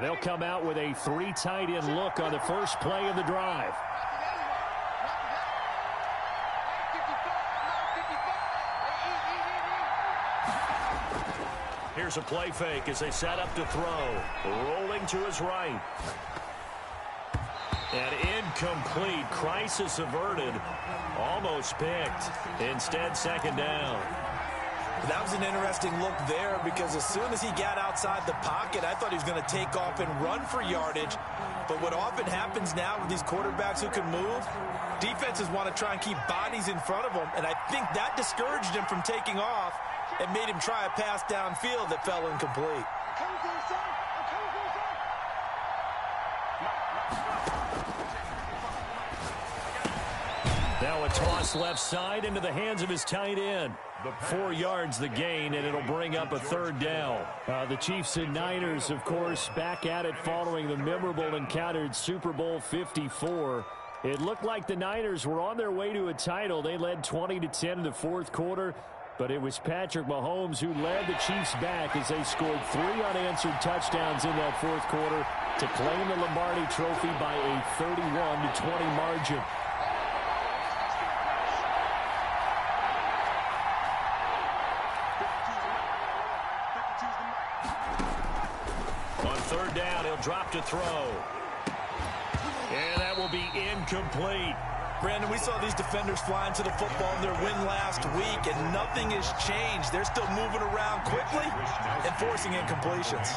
they'll come out with a 3 tight end look on the first play of the drive. Here's a play fake as they set up to throw. Rolling to his right. And incomplete. Crisis averted. Almost picked. Instead, second down. That was an interesting look there because as soon as he got outside the pocket, I thought he was going to take off and run for yardage. But what often happens now with these quarterbacks who can move, defenses want to try and keep bodies in front of them. And I think that discouraged him from taking off and made him try a pass downfield that fell incomplete. Now a toss left side into the hands of his tight end. 4 yards the gain, and it'll bring up a third down. The Chiefs and Niners, of course, back at it following the memorable encounter at Super Bowl 54. It looked like the Niners were on their way to a title. They led 20-10 in the fourth quarter, but it was Patrick Mahomes who led the Chiefs back as they scored 3 unanswered touchdowns in that fourth quarter to claim the Lombardi Trophy by a 31-20 margin. On third down, he'll drop to throw. And that will be incomplete. Brandon, we saw these defenders flying to the football in their win last week, and nothing has changed. They're still moving around quickly and forcing incompletions.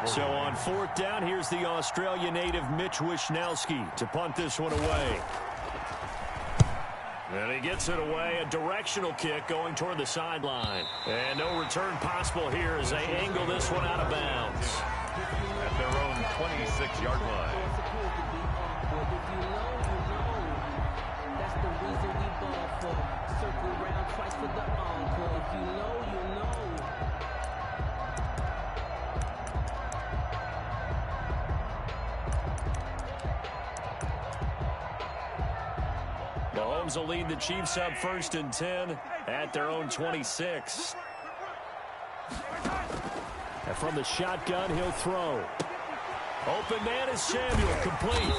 So on fourth down, here's the Australia native Mitch Wishnowsky to punt this one away. And he gets it away, a directional kick going toward the sideline. And no return possible here as they angle this one out of bounds. At their own 26-yard line. Mahomes will lead the Chiefs up 1st and 10 at their own 26. And from the shotgun, he'll throw. Open man is Samuel, complete.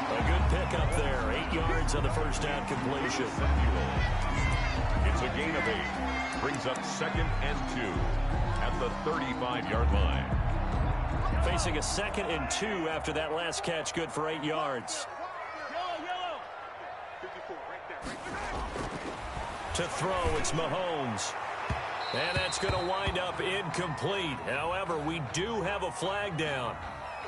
A good pickup there, 8 yards on the first down completion. It's a gain of 8. Brings up 2nd and 2 at the 35-yard line. Facing a 2nd and 2 after that last catch, good for 8 yards. To throw, it's Mahomes. And that's going to wind up incomplete. However, we do have a flag down.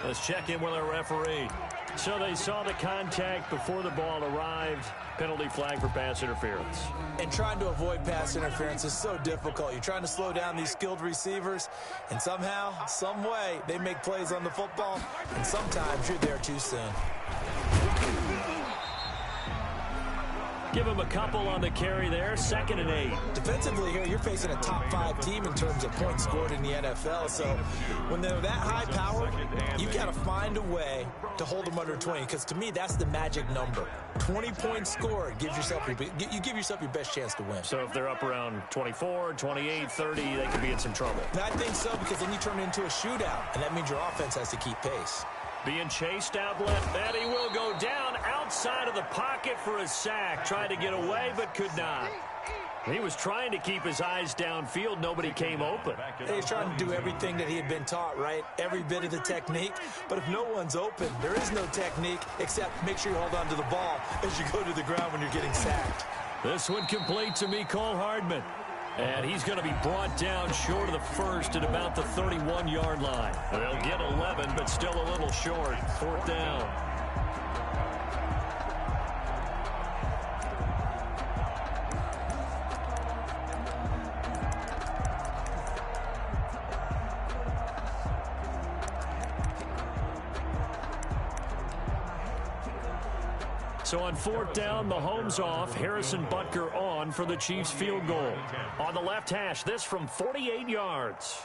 Let's check in with our referee. So they saw the contact before the ball arrived. Penalty flag for pass interference. And trying to avoid pass interference is so difficult. You're trying to slow down these skilled receivers, and somehow, some way, they make plays on the football, and sometimes you're there too soon. Give him a couple on the carry there, 2nd and 8. Defensively here, you're facing a top 5 team in terms of points scored in the NFL. So when they're that high power, you've got to find a way to hold them under 20. Because to me, that's the magic number. 20 points scored gives yourself you give yourself your best chance to win. So if they're up around 24, 28, 30, they could be in some trouble. I think so, because then you turn it into a shootout, and that means your offense has to keep pace. Being chased out left, and he will go down outside of the pocket for a sack. Tried to get away, but could not. He was trying to keep his eyes downfield. Nobody came open. He's trying to do everything that he had been taught, right? Every bit of the technique. But if no one's open, there is no technique except make sure you hold on to the ball as you go to the ground when you're getting sacked. This one complete to Mecole Hardman. And he's going to be brought down short of the first at about the 31-yard line. They'll get 11, but still a little short. 4th down. So on 4th down, Mahomes off, Harrison Butker on for the Chiefs field goal. On the left hash, this from 48 yards.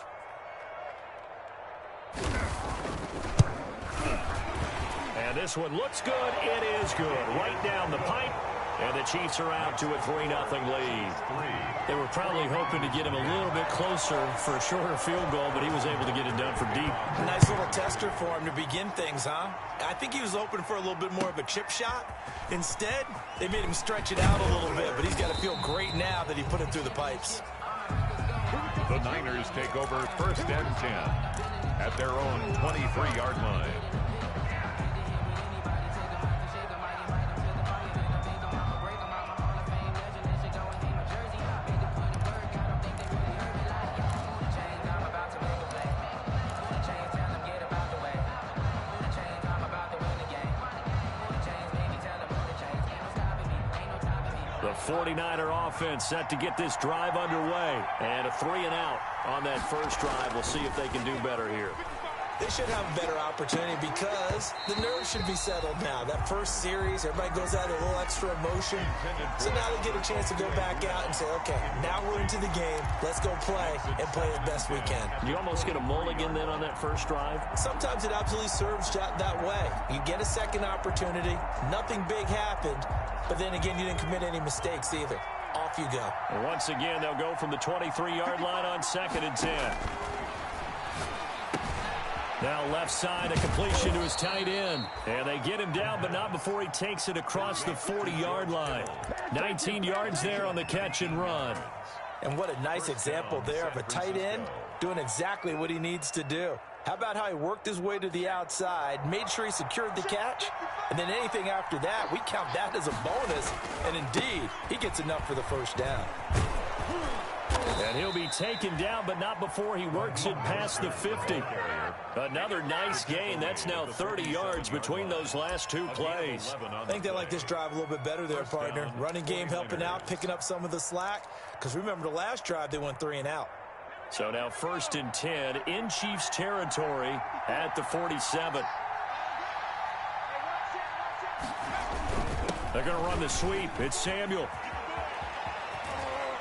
And this one looks good. It is good. Right down the pipe. And the Chiefs are out to a 3-0 lead. They were probably hoping to get him a little bit closer for a shorter field goal, but he was able to get it done from deep. Nice little tester for him to begin things, huh? I think he was open for a little bit more of a chip shot. Instead, they made him stretch it out a little bit, but he's got to feel great now that he put it through the pipes. The Niners take over 1st and 10 at their own 23-yard line. The 49er offense set to get this drive underway. And a 3-and-out on that first drive. We'll see if they can do better here. They should have a better opportunity because the nerves should be settled now. That first series, everybody goes out with a little extra emotion. So now they get a chance to go back out and say, okay, now we're into the game. Let's go play and play as best we can. You almost get a mulligan then on that first drive? Sometimes it absolutely serves that way. You get a second opportunity. Nothing big happened. But then again, you didn't commit any mistakes either. Off you go. And once again, they'll go from the 23-yard line on 2nd and 10. Now left side, a completion to his tight end. And they get him down, but not before he takes it across the 40-yard line. 19 yards there on the catch and run. And what a nice example there of a tight end doing exactly what he needs to do. How about how he worked his way to the outside, made sure he secured the catch, and then anything after that, we count that as a bonus. And indeed, he gets enough for the first down. And he'll be taken down, but not before he works it past the 50. Another nice gain. That's now 30 yards between those last two plays. I think they like this drive a little bit better there, partner. Running game helping out, picking up some of the slack. Because remember, the last drive, they went 3-and-out. So now 1st and 10 in Chiefs territory at the 47. They're going to run the sweep. It's Samuel.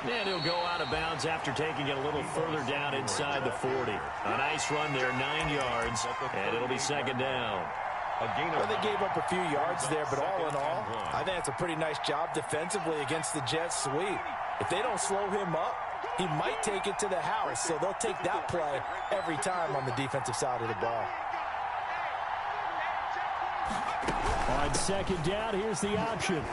And he'll go out of bounds after taking it a little further down inside the 40. A nice run there, 9 yards, and it'll be 2nd down. Well, they gave up a few yards there, but all in all, I think it's a pretty nice job defensively against the Jets sweep. If they don't slow him up, he might take it to the house, so they'll take that play every time on the defensive side of the ball. On 2nd down, here's the option.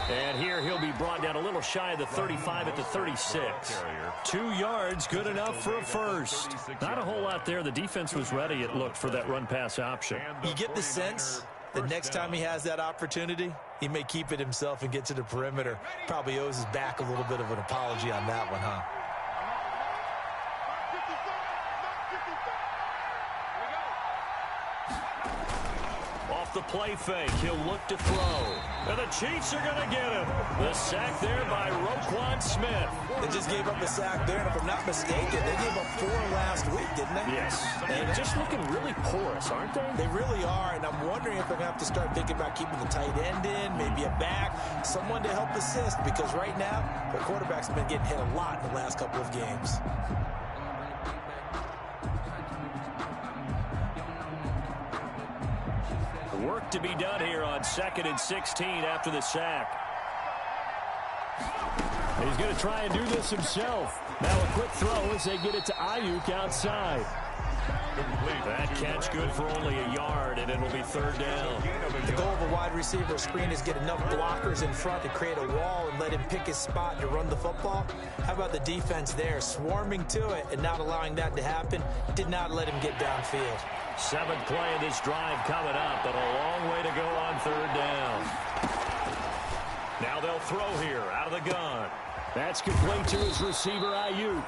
And here he'll be brought down a little shy of the 35 at the 36. 2 yards, good enough for a first. Not a whole lot there. The defense was ready, it looked, for that run-pass option. You get the sense that next time he has that opportunity, he may keep it himself and get to the perimeter. Probably owes his back a little bit of an apology on that one, huh? Off the play fake, he'll look to throw. And the Chiefs are going to get him. The sack there by Roquan Smith. They just gave up a sack there, and if I'm not mistaken, they gave up 4 last week, didn't they? Yes. And just looking really porous, aren't they? They really are, and I'm wondering if they're going to have to start thinking about keeping the tight end in, maybe a back, someone to help assist, because right now, their quarterback's been getting hit a lot in the last couple of games. Work to be done here on 2nd and 16 after the sack. He's going to try and do this himself. Now a quick throw as they get it to Ayuk outside. That catch good for only a yard, and it'll be 3rd down. The goal of a wide receiver screen is get enough blockers in front to create a wall and let him pick his spot to run the football. How about the defense there, swarming to it and not allowing that to happen? Did not let him get downfield. 7th play of this drive coming up, but a long way to go on 3rd down. Now they'll throw here out of the gun. That's complete to his receiver, Ayuk.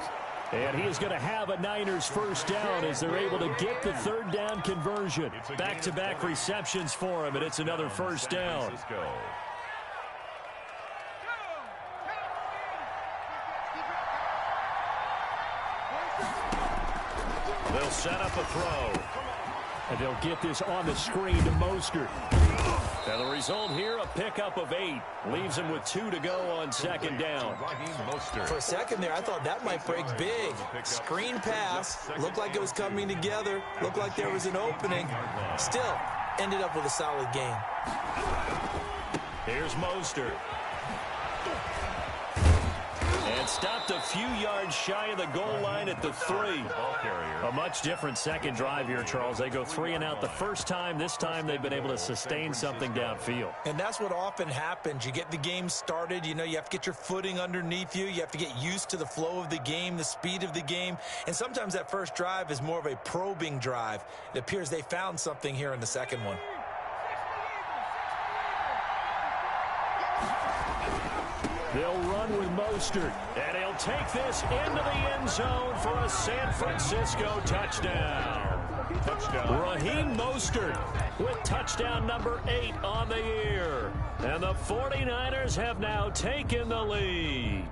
And he is going to have a Niners first down as they're able to get the 3rd down conversion. Back-to-back receptions for him, and it's another first down. They'll set up a throw. And they'll get this on the screen to Mostert. And the result here, a pickup of 8. Leaves him with 2 to go on 2nd down. For a second there, I thought that might break big. Screen pass. Looked like it was coming together. Looked like there was an opening. Still, ended up with a solid gain. Here's Mostert. And stopped a few yards shy of the goal line at the 3. A much different second drive here, Charles. They go 3 and out the first time. This time they've been able to sustain something downfield. And that's what often happens. You get the game started. You know, you have to get your footing underneath you. You have to get used to the flow of the game, the speed of the game. And sometimes that first drive is more of a probing drive. It appears they found something here in the second one. They'll run with Mostert, and he'll take this into the end zone for a San Francisco touchdown. Raheem Mostert with touchdown number 8 on the year. And the 49ers have now taken the lead.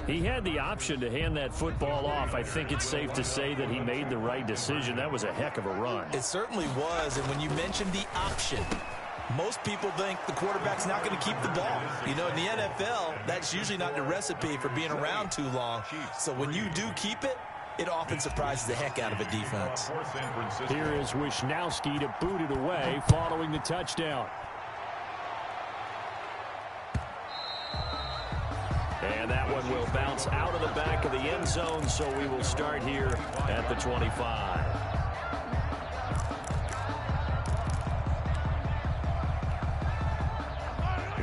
He had the option to hand that football off. I think it's safe to say that he made the right decision. That was a heck of a run. It certainly was, and when you mentioned the option, most people think the quarterback's not going to keep the ball. You know, in the NFL, that's usually not the recipe for being around too long. So when you do keep it, it often surprises the heck out of a defense. Here is Wisnowski to boot it away following the touchdown. And that one will bounce out of the back of the end zone, so we will start here at the 25.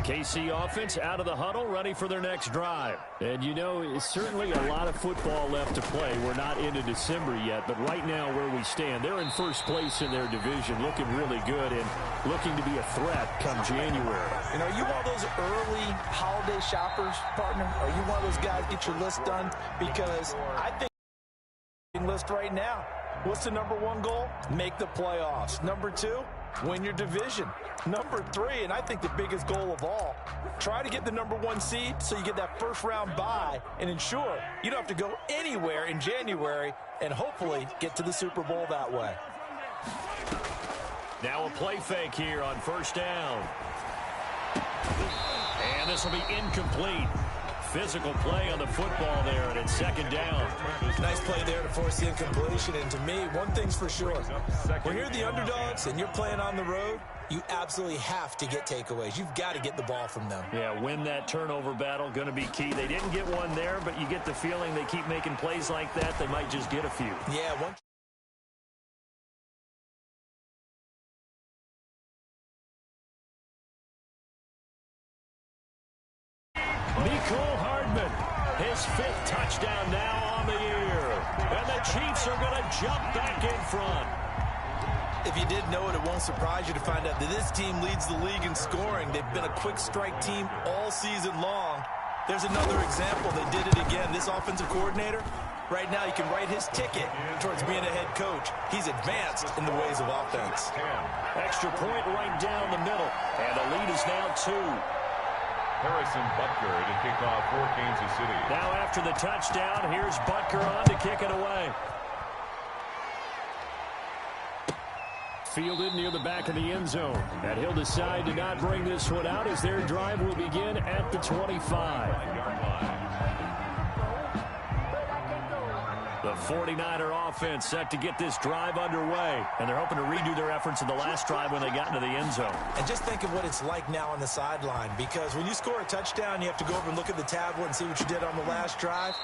KC offense out of the huddle, ready for their next drive. And, you know, it's certainly a lot of football left to play. We're not into December yet, but right now where we stand, they're in first place in their division, looking really good and looking to be a threat come January. You know, are you one of those early holiday shoppers, partner? Are you one of those guys get your list done? Because I think list right now. What's the number 1 goal? Make the playoffs. Number 2, win your division. Number 3, and I think the biggest goal of all, try to get the number 1 seed so you get that first round bye and ensure you don't have to go anywhere in January and hopefully get to the Super Bowl that way. Now a play fake here on first down. And this will be incomplete. Physical play on the football there, and it's second down. Nice play there to force the incompletion. And to me, one thing's for sure. When you're the underdogs and you're playing on the road, you absolutely have to get takeaways. You've got to get the ball from them. Yeah, win that turnover battle, going to be key. They didn't get one there, but you get the feeling they keep making plays like that, they might just get a few. Yeah, one. Mecole Hardman, his 5th touchdown now on the year. And the Chiefs are going to jump back in front. If you didn't know it, it won't surprise you to find out that this team leads the league in scoring. They've been a quick strike team all season long. There's another example. They did it again. This offensive coordinator, right now, you can write his ticket towards being a head coach. He's advanced in the ways of offense. Extra point right down the middle. And the lead is now 2. Harrison Butker to kick off for Kansas City. Now after the touchdown, here's Butker on to kick it away. Fielded near the back of the end zone. And he'll decide to not bring this one out as their drive will begin at the 25. The 49er offense set to get this drive underway. And they're hoping to redo their efforts in the last drive when they got into the end zone. And just think of what it's like now on the sideline. Because when you score a touchdown, you have to go over and look at the tablet and see what you did on the last drive.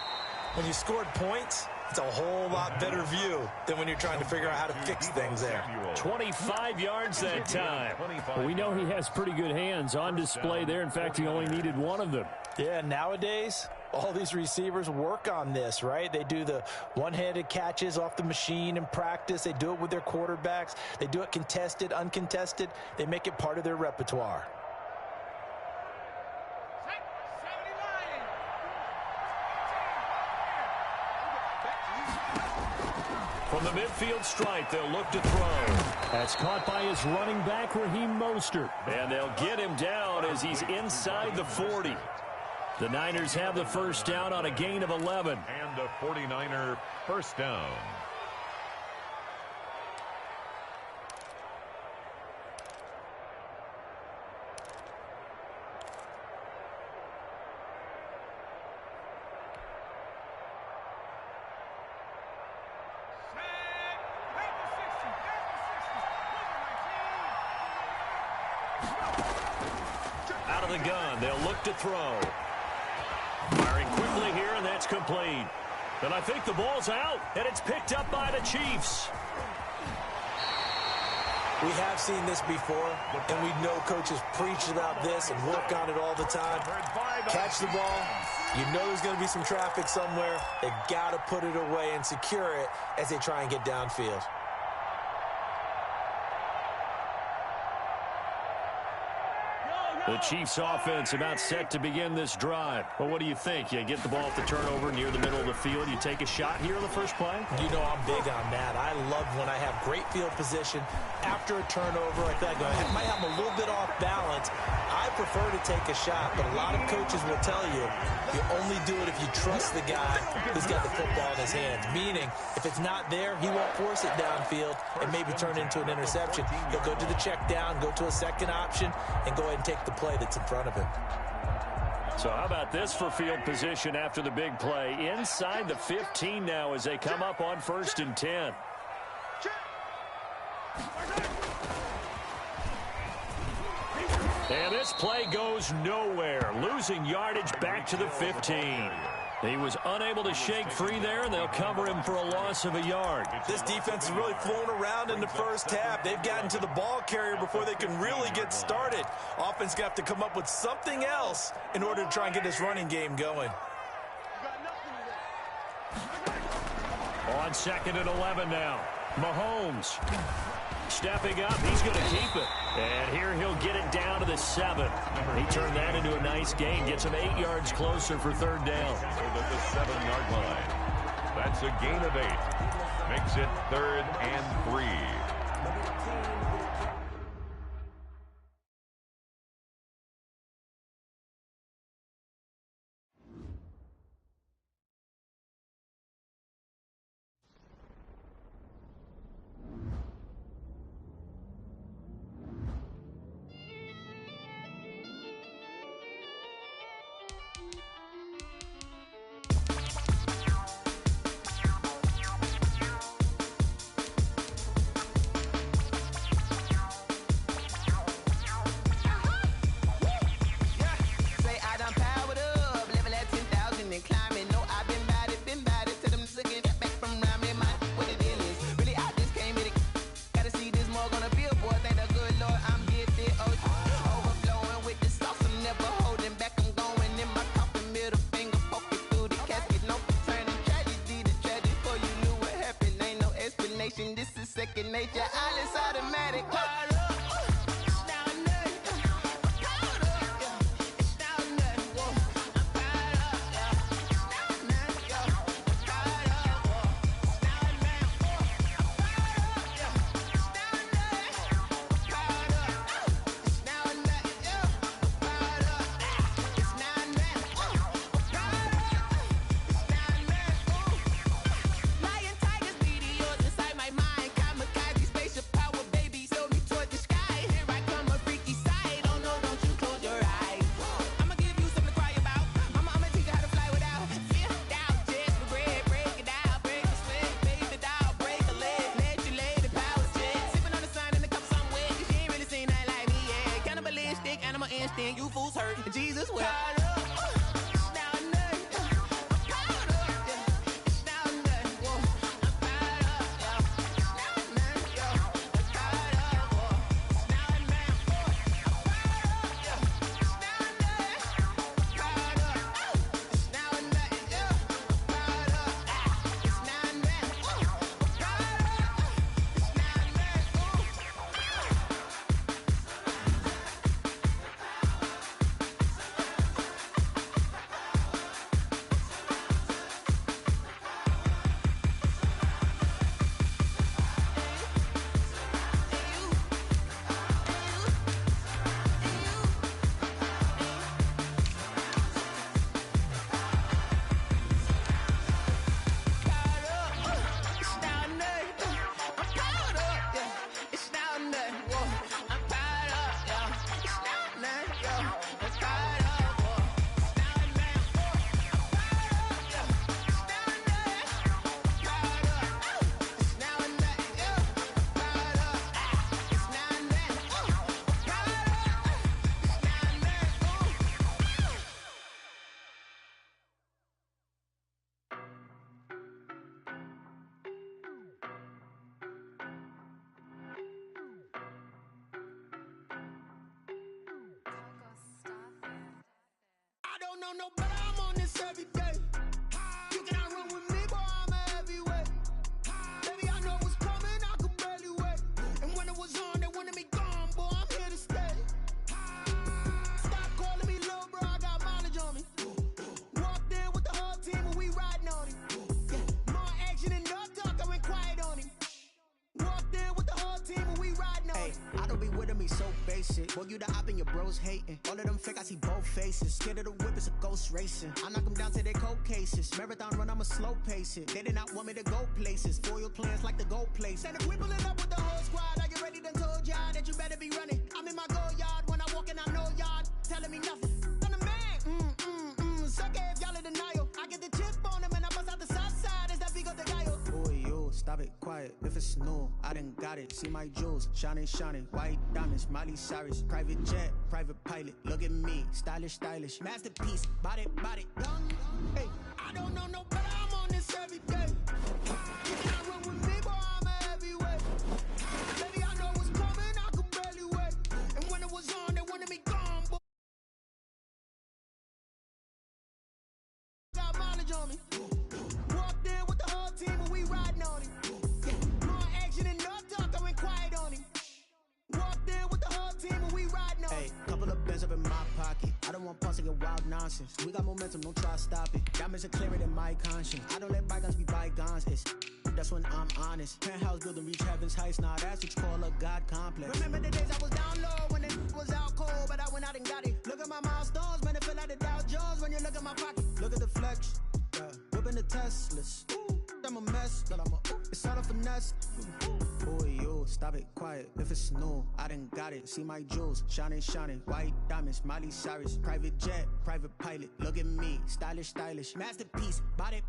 When you scored points, it's a whole lot better view than when you're trying to figure out how to fix things there. 25 yards that time. Well, we know he has pretty good hands on display there. In fact, he only needed one of them. Yeah, nowadays, all these receivers work on this, right? They do the one-handed catches off the machine in practice. They do it with their quarterbacks. They do it contested, uncontested. They make it part of their repertoire. From the midfield stripe, they'll look to throw. That's caught by his running back, Raheem Mostert. And they'll get him down as he's inside the 40. The Niners have the first down on a gain of 11. And a 49er first down. the gun. They'll look to throw. Firing quickly here, and that's complete. And I think the ball's out, and it's picked up by the Chiefs. We have seen this before, and we know coaches preach about this and work on it all the time. Catch the ball. You know there's going to be some traffic somewhere. They've got to put it away and secure it as they try and get downfield. The Chiefs offense about set to begin this drive. Well, what do you think? You get the ball off the turnover near the middle of the field. You take a shot here on the first play? You know I'm big on that. I love when I have great field position after a turnover. I feel like I might have a little bit off balance. I prefer to take a shot, but a lot of coaches will tell you only do it if you trust the guy who's got the football in his hands. Meaning, if it's not there, he won't force it downfield and maybe turn into an interception. He'll go to the check down, go to a second option, and go ahead and take the play that's in front of him. So how about this for field position after the big play? Inside the 15 now as they come up on 1st and 10. And this play goes nowhere. Losing yardage back to the 15. He was unable to shake free there, and they'll cover him for a loss of a yard. This defense is really flown around in the first half. They've gotten to the ball carrier before they can really get started. Offense got to come up with something else in order to try and get this running game going. On 2nd and 11 now. Mahomes stepping up. He's going to keep it. And here he'll get it down to the 7. He turned that into a nice gain. Gets him 8 yards closer for 3rd down. So at the 7-yard line. That's a gain of 8. Makes it 3rd and 3. You fools hurt. Jesus will. know no better, I'm on this every day. You cannot run with me, boy, I'm a heavyweight. Baby, I know what's coming, I could barely wait. And when it was on, they wanted me gone, boy, I'm here to stay. Stop calling me little bro, I got mileage on me. Walked in with the whole team and we riding on him. Yeah, more action and no talk, I went quiet on him. Walked in with the whole team and we riding on him. I don't be with him, he's so basic. Boy, you the op and your bros hating. All of them fake, I see both faces. Scared of the whip, it's a ghost racing. I knock them down to their cold cases. Marathon run, I'ma slow pace it. They did not want me to go places. Foil plans like the gold place. And if we pulling up with the whole squad, I get ready to told y'all that you better be running. I'm in my go yard when I walk in, I know y'all telling me nothing. I'm the man, suck it if y'all in denial. I get the chip on them and I bust out the south side. Is that Vigo de Gallo? Boy, yo, stop it, quiet. If it's new, I done got it. See my jewels, shining, shining. White diamonds, Miley Cyrus. Private jet, private pilot. Look at me, stylish, stylish. Masterpiece, body, young. Hey, I don't know no better, I'm on this every day. You cannot run with me, boy, I'm a heavyweight. Baby, I know what's coming, I could barely wait. And when it was on, they wanted me gone, boy. Got mileage on me. Walked in with the whole team and we riding on him. Yeah, more action and no talk, I went quiet on him. Walked in with the whole team and we riding on him. Hey, couple of bands up in my pocket. I don't want pulse to get wild nonsense. We got momentum, don't try to stop it. Diamonds are clearer than my conscience. I don't let bygones be bygones. That's when I'm honest. Penthouse building, reach heaven's heights. Nah, that's what you call a God complex. Remember the days I was down low when it was out cold, but I went out and got it. Look at my milestones, man, it feel like the Dow Jones when you look at my pocket. Look at the flex, whipping the Teslas. I'm a mess, but it's all a finesse. Boy, yo, stop it, quiet. If it's new, I done got it. See my jewels, shining, shining. White diamonds, Miley Cyrus. Private jet, private pilot. Look at me, stylish, stylish. Masterpiece, body,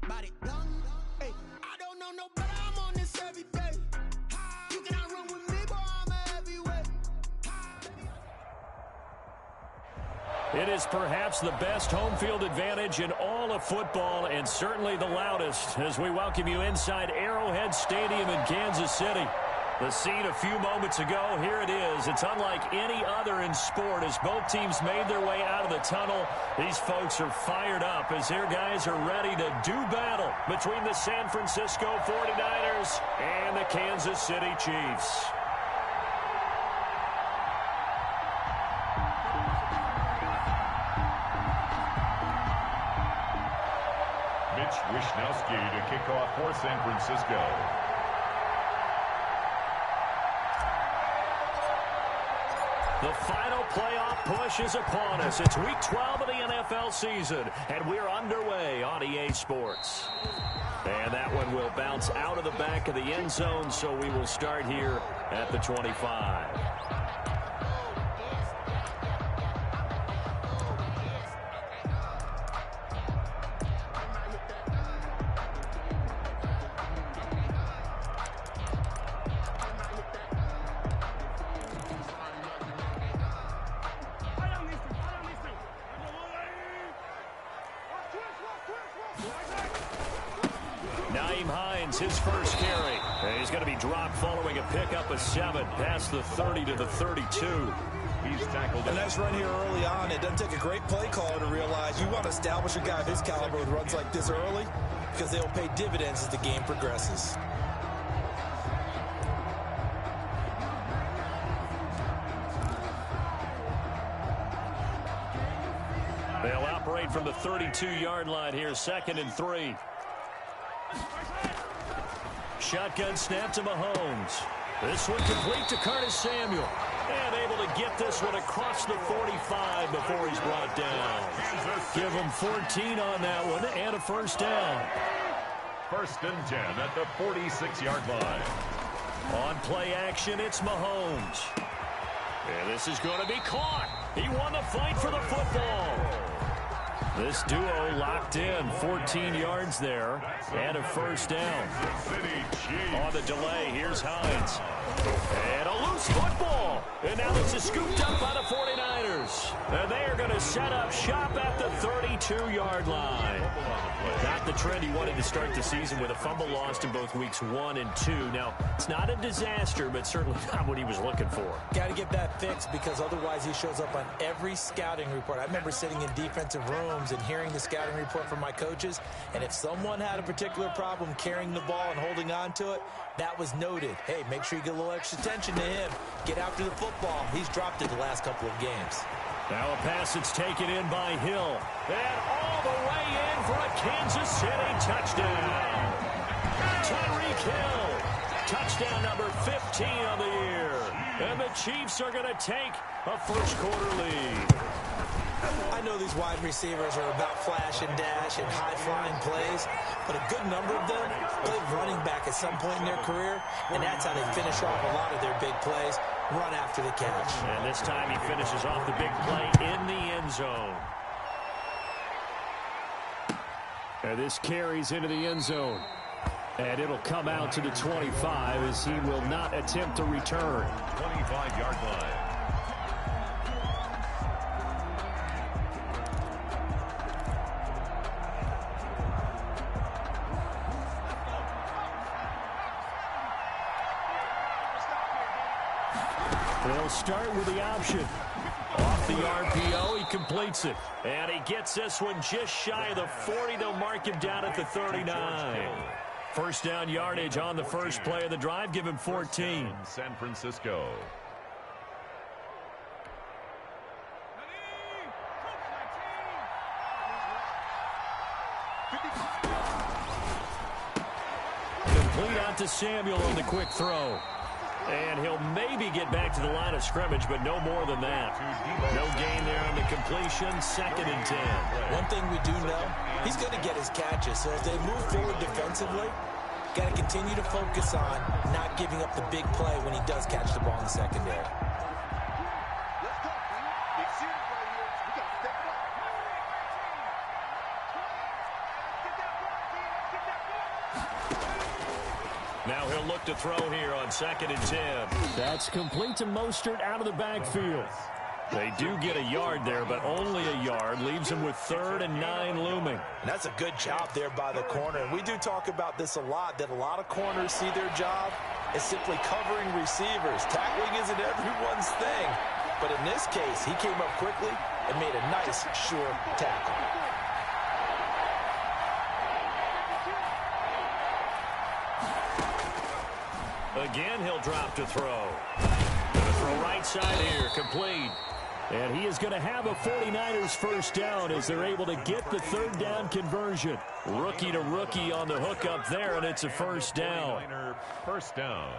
young. Hey, I don't know no better, I'm on this every day. You cannot run with me, boy, I'm a heavyweight. It is perhaps the best home field advantage in all of football, and certainly the loudest, as we welcome you inside Arrowhead Stadium in Kansas City. The scene a few moments ago, here it is. It's unlike any other in sport as both teams made their way out of the tunnel. These folks are fired up as their guys are ready to do battle between the San Francisco 49ers and the Kansas City Chiefs. Mitch Wishnowsky to kick off for San Francisco. The final playoff push is upon us. It's week 12 of the NFL season, and we're underway on EA Sports. And that one will bounce out of the back of the end zone, so we will start here at the 25. Naeem Hines, his first carry. And he's going to be dropped following a pickup of 7 past the 30 to the 32. He's tackled. A nice run here early on. It doesn't take a great play caller to realize you want to establish a guy of his caliber with runs like this early because they'll pay dividends as the game progresses. They'll operate from the 32-yard line here, 2nd and 3. Shotgun snap to Mahomes. This one complete to Curtis Samuel. And able to get this one across the 45 before he's brought down. Give him 14 on that one and a first down. 1st and 10 at the 46-yard line. On play action, it's Mahomes. And this is going to be caught. He won the fight for the football. This duo locked in, 14 yards there, and a first down. On the delay, here's Hines. And a loose football. And now this is scooped up by the 49ers. And they are going to set up shop at the 32-yard line. Not the trend he wanted to start the season with a fumble lost in both weeks 1 and 2. Now, it's not a disaster, but certainly not what he was looking for. Got to get that fixed because otherwise he shows up on every scouting report. I remember sitting in defensive rooms and hearing the scouting report from my coaches, and if someone had a particular problem carrying the ball and holding on to it, that was noted. Hey, make sure you get a little extra attention to him. Get after the football. He's dropped it the last couple of games. Now a pass that's taken in by Hill. And all the way in for a Kansas City touchdown. Tyreek Hill. Touchdown number 15 of the year. And the Chiefs are going to take a first-quarter lead. I know these wide receivers are about flash and dash and high-flying plays, but a good number of them played running back at some point in their career, and that's how they finish off a lot of their big plays, run after the catch. And this time he finishes off the big play in the end zone. And this carries into the end zone. And it'll come out to the 25 as he will not attempt to return. 25-yard line. They'll start with the option. Off the RPO, he completes it. And he gets this one just shy of the 40. They'll mark him down at the 39. First down yardage on the first play of the drive. Give him 14. San Francisco. Complete out to Samuel on the quick throw. And he'll maybe get back to the line of scrimmage, but no more than that. No gain there on the completion. 2nd and 10. One thing we do know, he's going to get his catches. So as they move forward defensively, got to continue to focus on not giving up the big play when he does catch the ball in the secondary. Now he'll look to throw here on 2nd and 10. That's complete to Mostert out of the backfield. They do get a yard there, but only a yard. Leaves him with 3rd and 9 looming. And that's a good job there by the corner. And we do talk about this a lot, that a lot of corners see their job as simply covering receivers. Tackling isn't everyone's thing. But in this case, he came up quickly and made a nice, sure tackle. Again, he'll drop to throw. Gonna throw right side here, complete. And he is going to have a 49ers first down as they're able to get the 3rd down conversion. Rookie to rookie on the hook up there, and it's a first down. First down.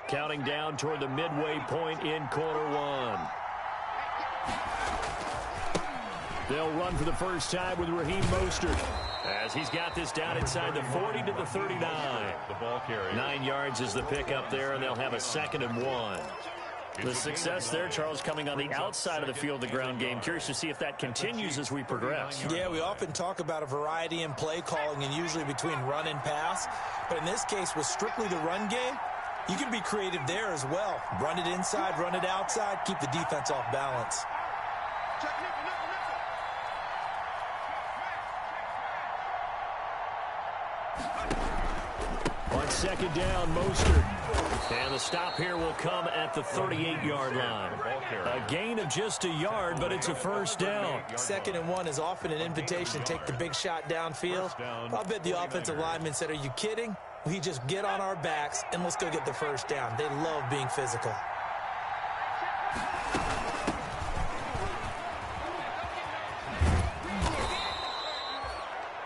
Counting down toward the midway point in quarter 1. They'll run for the first time with Raheem Mostert as he's got this down inside the 40 to the 39. The ball carrier. 9 yards is the pickup there, and they'll have a 2nd and 1. The success there, Charles, coming on the outside of the field, the ground game. Curious to see if that continues as we progress. Yeah, we often talk about a variety in play calling and usually between run and pass. But in this case, with strictly the run game, you can be creative there as well. Run it inside, run it outside, keep the defense off balance. On 2nd down, Mostert. And the stop here will come at the 38-yard line. A gain of just a yard, but it's a first down. 2nd and 1 is often an invitation to take the big shot downfield. I'll bet the offensive lineman said, are you kidding? We just get on our backs and let's go get the first down. They love being physical.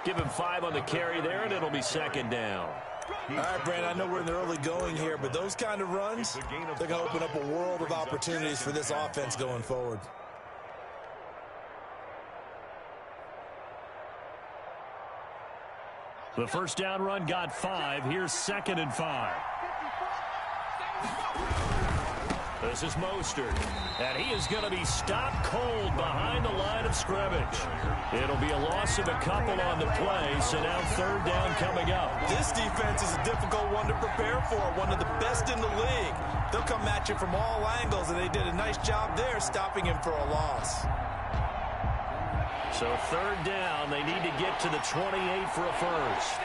Give him 5 on the carry there, and it'll be 2nd down. All right, Brandon, I know we're in the early going here, but those kind of runs, they're going to open up a world of opportunities for this offense going forward. The first down run got 5. Here's 2nd and 5. This is Mostert, and he is going to be stopped cold behind the line of scrimmage. It'll be a loss of a couple on the play, so now third down coming up. This defense is a difficult one to prepare for, one of the best in the league. They'll come at you from all angles, and they did a nice job there stopping him for a loss. So third down, they need to get to the 28 for a first.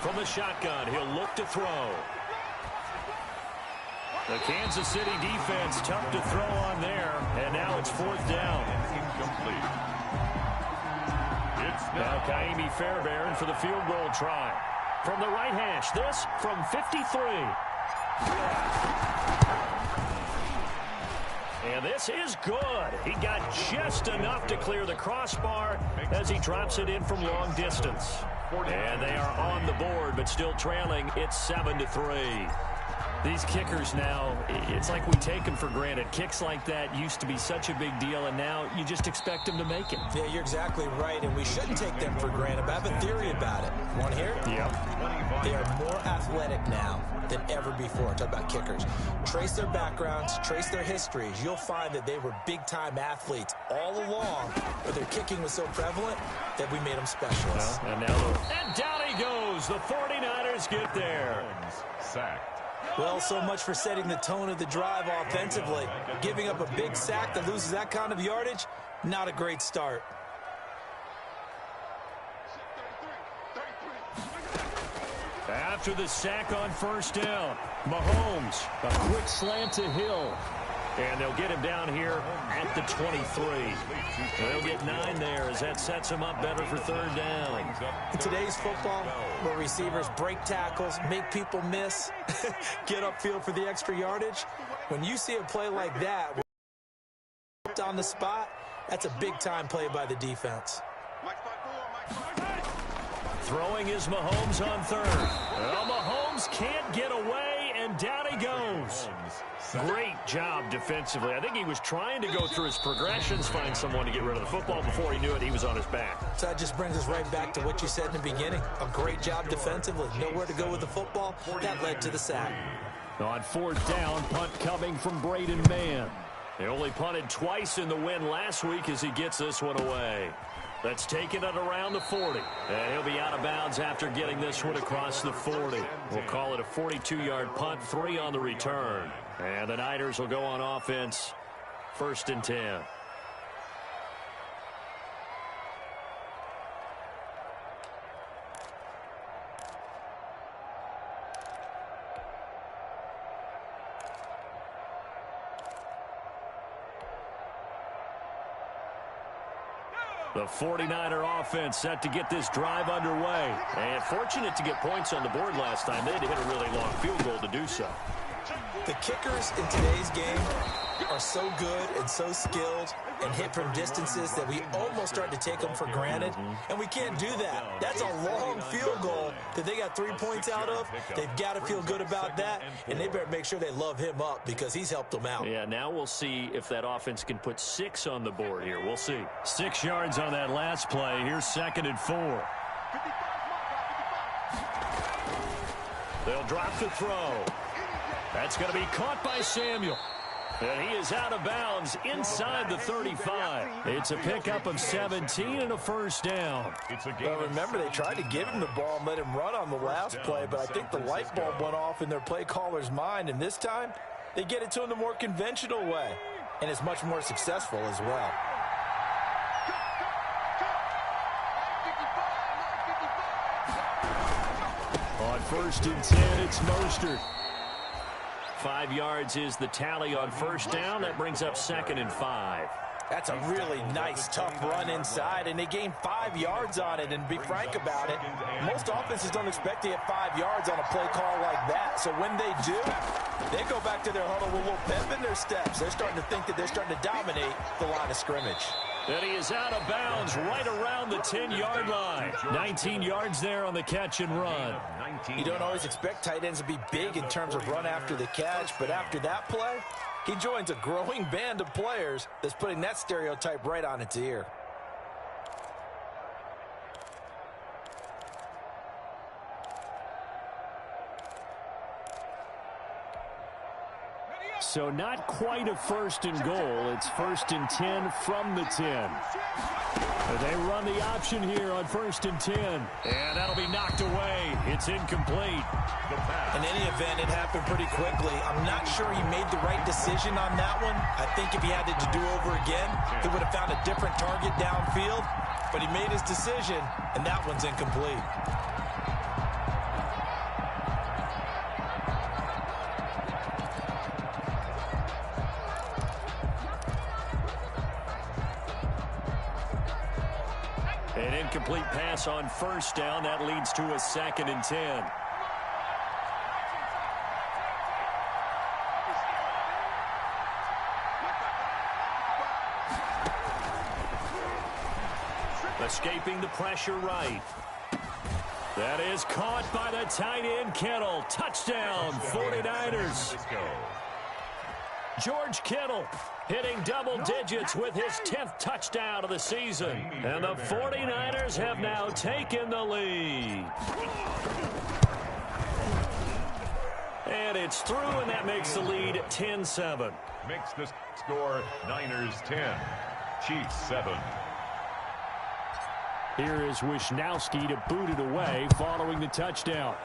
From the shotgun, he'll look to throw. The Kansas City defense tough to throw on there, and now it's fourth down. Incomplete. It's Now Kaimi Fairbairn for the field goal try. From the right hash, this from 53. And this is good. He got just enough to clear the crossbar as he drops it in from long distance. And they are on the board, but still trailing. It's 7-3. These kickers now, it's like we take them for granted. Kicks like that used to be such a big deal, and now you just expect them to make it. Yeah, you're exactly right, and we shouldn't take them for granted. But I have a theory about it. Want to hear it? Yep. They are more athletic now than ever before. Talk about kickers. Trace their backgrounds, trace their histories. You'll find that they were big-time athletes all along, but their kicking was so prevalent that we made them specialists. And down he goes. The 49ers get there. sacked. Well, so much for setting the tone of the drive offensively. Giving up a big sack that loses that kind of yardage, not a great start. After the sack on first down, Mahomes, a quick slant to Hill. And they'll get him down here at the 23. They'll get 9 there as that sets him up better for third down. In today's football, where receivers break tackles, make people miss, get upfield for the extra yardage, when you see a play like that, on the spot, that's a big-time play by the defense. Throwing is Mahomes on third. Well, Mahomes can't get away, and down he goes. Great job defensively. I think he was trying to go through his progressions, find someone to get rid of the football. Before he knew it, he was on his back. So that just brings us right back to what you said in the beginning. A great job defensively. Nowhere to go with the football. That led to the sack. On fourth down, punt coming from Braden Mann. They only punted twice in the win last week as he gets this one away. That's taken it around the 40. And he'll be out of bounds after getting this one across the 40. We'll call it a 42-yard punt, 3 on the return. And the Niners will go on offense, 1st and 10. The 49er offense set to get this drive underway. And fortunate to get points on the board last time. They had to hit a really long field goal to do so. The kickers in today's game are so good and so skilled and hit from distances that we almost start to take them for granted. And we can't do that. That's a long field goal that they got 3 points out of. They've got to feel good about that, and they better make sure they love him up because he's helped them out. Yeah, now we'll see if that offense can put 6 on the board here. We'll see. 6 yards on that last play. Here's 2nd and 4. They'll drop the throw. That's going to be caught by Samuel. And he is out of bounds inside the 35. It's a pickup of 17 and a first down. Well, remember, they tried to give him the ball and let him run on the last play, but I think the light bulb went off in their play caller's mind, and this time they get it to him the more conventional way, and it's much more successful as well. On 1st and 10, it's Mostert. 5 yards is the tally on first down. That brings up 2nd and 5. That's a really nice, tough run inside, and they gained 5 yards on it. And to be frank about it, most offenses don't expect to get 5 yards on a play call like that. So when they do, they go back to their huddle with a little pep in their steps. They're starting to think that they're starting to dominate the line of scrimmage. And he is out of bounds right around the 10-yard line. 19 yards there on the catch and run. You don't always expect tight ends to be big in terms of run after the catch, but after that play, he joins a growing band of players that's putting that stereotype right on its ear. So not quite a 1st and goal. It's 1st and 10 from the 10. They run the option here on 1st and 10. And that'll be knocked away. It's incomplete. In any event, it happened pretty quickly. I'm not sure he made the right decision on that one. I think if he had it to do over again, he would have found a different target downfield. But he made his decision, and that one's incomplete. An incomplete pass on 1st down. That leads to a 2nd and 10. Escaping the pressure right. That is caught by the tight end, Kittle. Touchdown, 49ers. George Kittle hitting double digits with his 10th touchdown of the season. And the 49ers have now taken the lead. And it's through, and that makes the lead 10-7. Makes the score Niners 10, Chiefs 7. Here is Wisnowski to boot it away following the touchdown.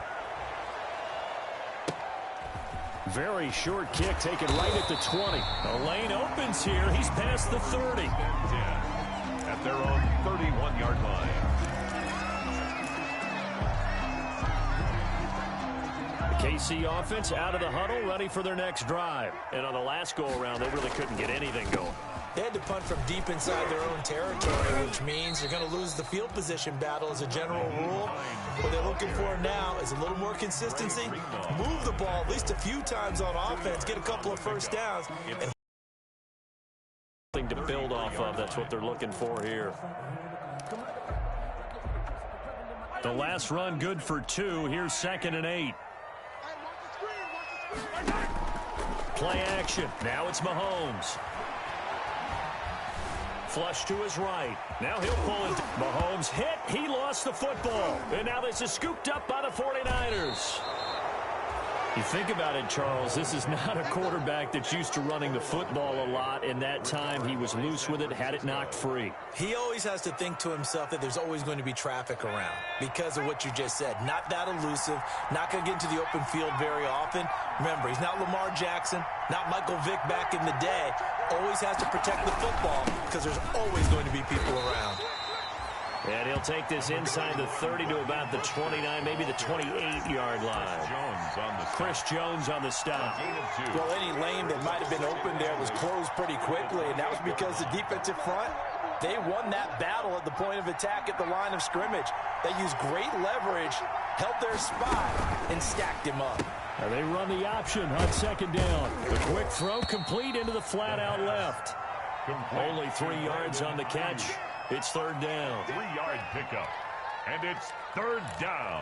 Very short kick taken right at the 20. The lane opens here. He's past the 30. 10 at their own 31-yard line. The KC offense out of the huddle, ready for their next drive. And on the last go-around, they really couldn't get anything going. They had to punt from deep inside their own territory, which means they're going to lose the field position battle as a general rule. What they're looking for now is a little more consistency, move the ball at least a few times on offense, get a couple of 1st downs. And to build off of, that's what they're looking for here. The last run good for 2. Here's 2nd and 8. Play action. Now it's Mahomes. Flush to his right. Now he'll pull it. Mahomes hit. He lost the football. And now this is scooped up by the 49ers. You think about it, Charles, this is not a quarterback that's used to running the football a lot. In that time, he was loose with it, had it knocked free. He always has to think to himself that there's always going to be traffic around because of what you just said. Not that elusive, not going to get into the open field very often. Remember, he's not Lamar Jackson, not Michael Vick back in the day. Always has to protect the football because there's always going to be people around. And he'll take this inside the 30 to about the 29, maybe the 28-yard line. Chris Jones on the stop. Well, any lane that might have been open there was closed pretty quickly, and that was because the defensive front, they won that battle at the point of attack at the line of scrimmage. They used great leverage, held their spot, and stacked him up. Now they run the option on 2nd down. The quick throw complete into the flat-out left. Only 3 yards on the catch. It's 3rd down. 3-yard pickup. And it's 3rd down.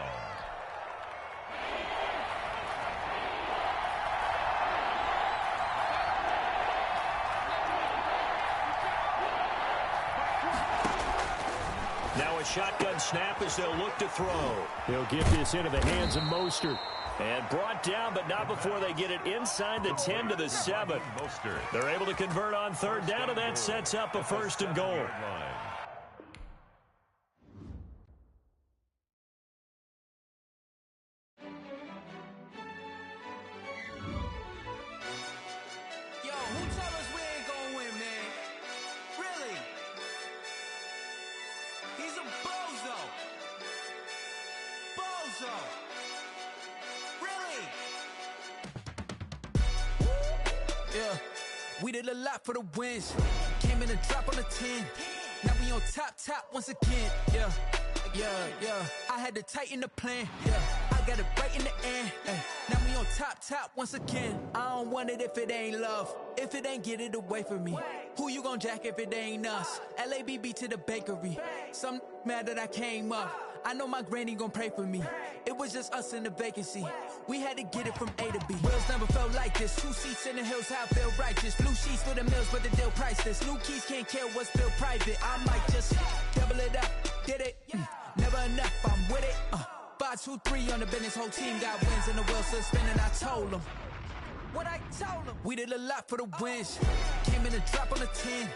Now a shotgun snap as they'll look to throw. He'll get this into the hands of Mostert. And brought down, but not before they get it inside the 10 to the 7. They're able to convert on 3rd down, and that sets up a 1st and goal. Yo, who told us we ain't gonna win, man? Really? He's a bozo. Bozo. Really? Yeah, we did a lot for the wins. Came in a drop on the 10. Now we on top once again. Yeah. I had to tighten the plan. Yeah, I got it right in the end. Now we on top once again. I don't want it if it ain't love. If it ain't, get it away from me. Who you gon' jack if it ain't us? LABB to the bakery. Some mad that I came up. I know my granny gon' pray for me. It was just us in the vacancy. We had to get it from A to B. Wheels never felt like this. 2 seats in the hills, how I feel righteous. Blue sheets for the mills, but the deal priceless. New keys can't care what's still private. I might just double it up. Did it? Never enough, I'm with it. 5, 2, 3 on the business. Whole team got wins and the wheels still spinning. I told them. what I told them. We did a lot for the wins. Came in a drop on the 10.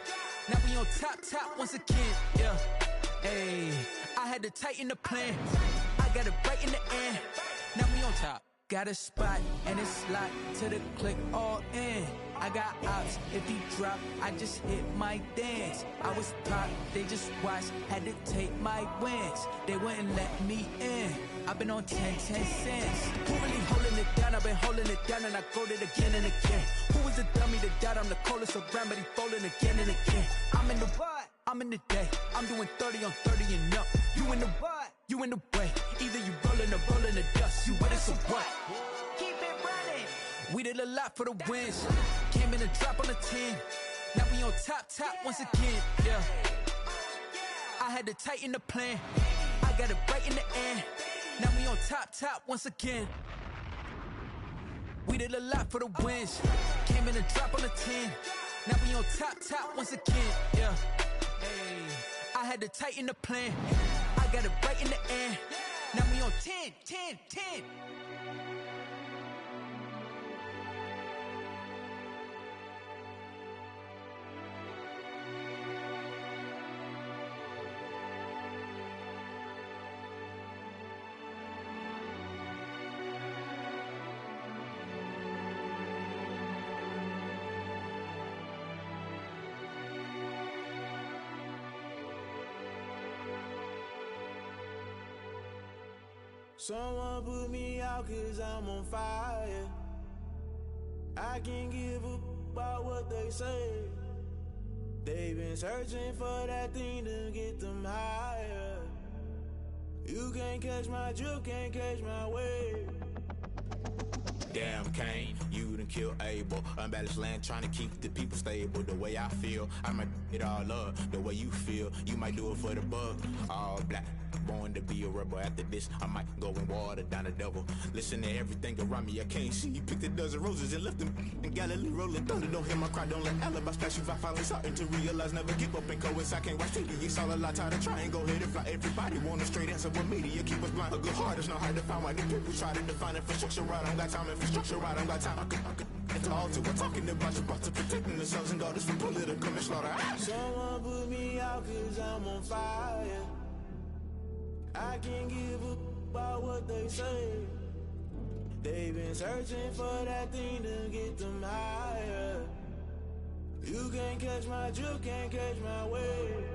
Now we on top once again. Yeah. Hey, I had to tighten the plan. I got it right in the end. Now we on top. Got a spot and it's locked to the click all in. I got ops, if he drop, I just hit my dance. I was top, they just watched, had to take my wins. They wouldn't let me in. I've been on 10 cents. Who really holding it down? I've been holding it down and I go it again and again. Who was the dummy that died? I'm the coldest around, but he folding again and again. I'm in the what? I'm in the day. I'm doing 30 on 30 and up. You in the what? You in the way. Either you rolling or rolling the dust. You with us or what? Keep it running. We did a lot for the wins. Came in a drop on the 10. Now we on top once again. Yeah. I had to tighten the plan. I got it right in the end. Now we on top once again. We did a lot for the wins. Came in a drop on the 10. Now we on top once again. Yeah. Hey, I had to tighten the plan. I got it right in the end. Now we on 10. Someone put me out 'cause I'm on fire. I can't give up about what they say. They've been searching for that thing to get them higher. You can't catch my drift, can't catch my wave. Damn, Kane, you done killed Abel. Unbalanced land, trying to keep the people stable. The way I feel, I might it all up. The way you feel, you might do it for the buck. All black, born to be a rebel. After this, I might go and water down the devil. Listen to everything around me, I can't see. Picked a dozen roses and left them in Galilee rolling thunder. Don't hear my cry, don't let alibis pass you. I finally starting to realize, never give up and coincide. Can't watch TV, it's all a lot. Tired of trying, go ahead and fly. Everybody want a straight answer, but media keep us blind. A good heart is not hard to find. Why the people try to define infrastructure right? I don't got time, infrastructure right, I don't got time. I could talk to. We're talking about you, about to protecting the sons and daughters from political manslaughter. Someone put me out 'cause I'm on fire. I can't give up about what they say. They've been searching for that thing to get them higher. You can't catch my drift, can't catch my wave.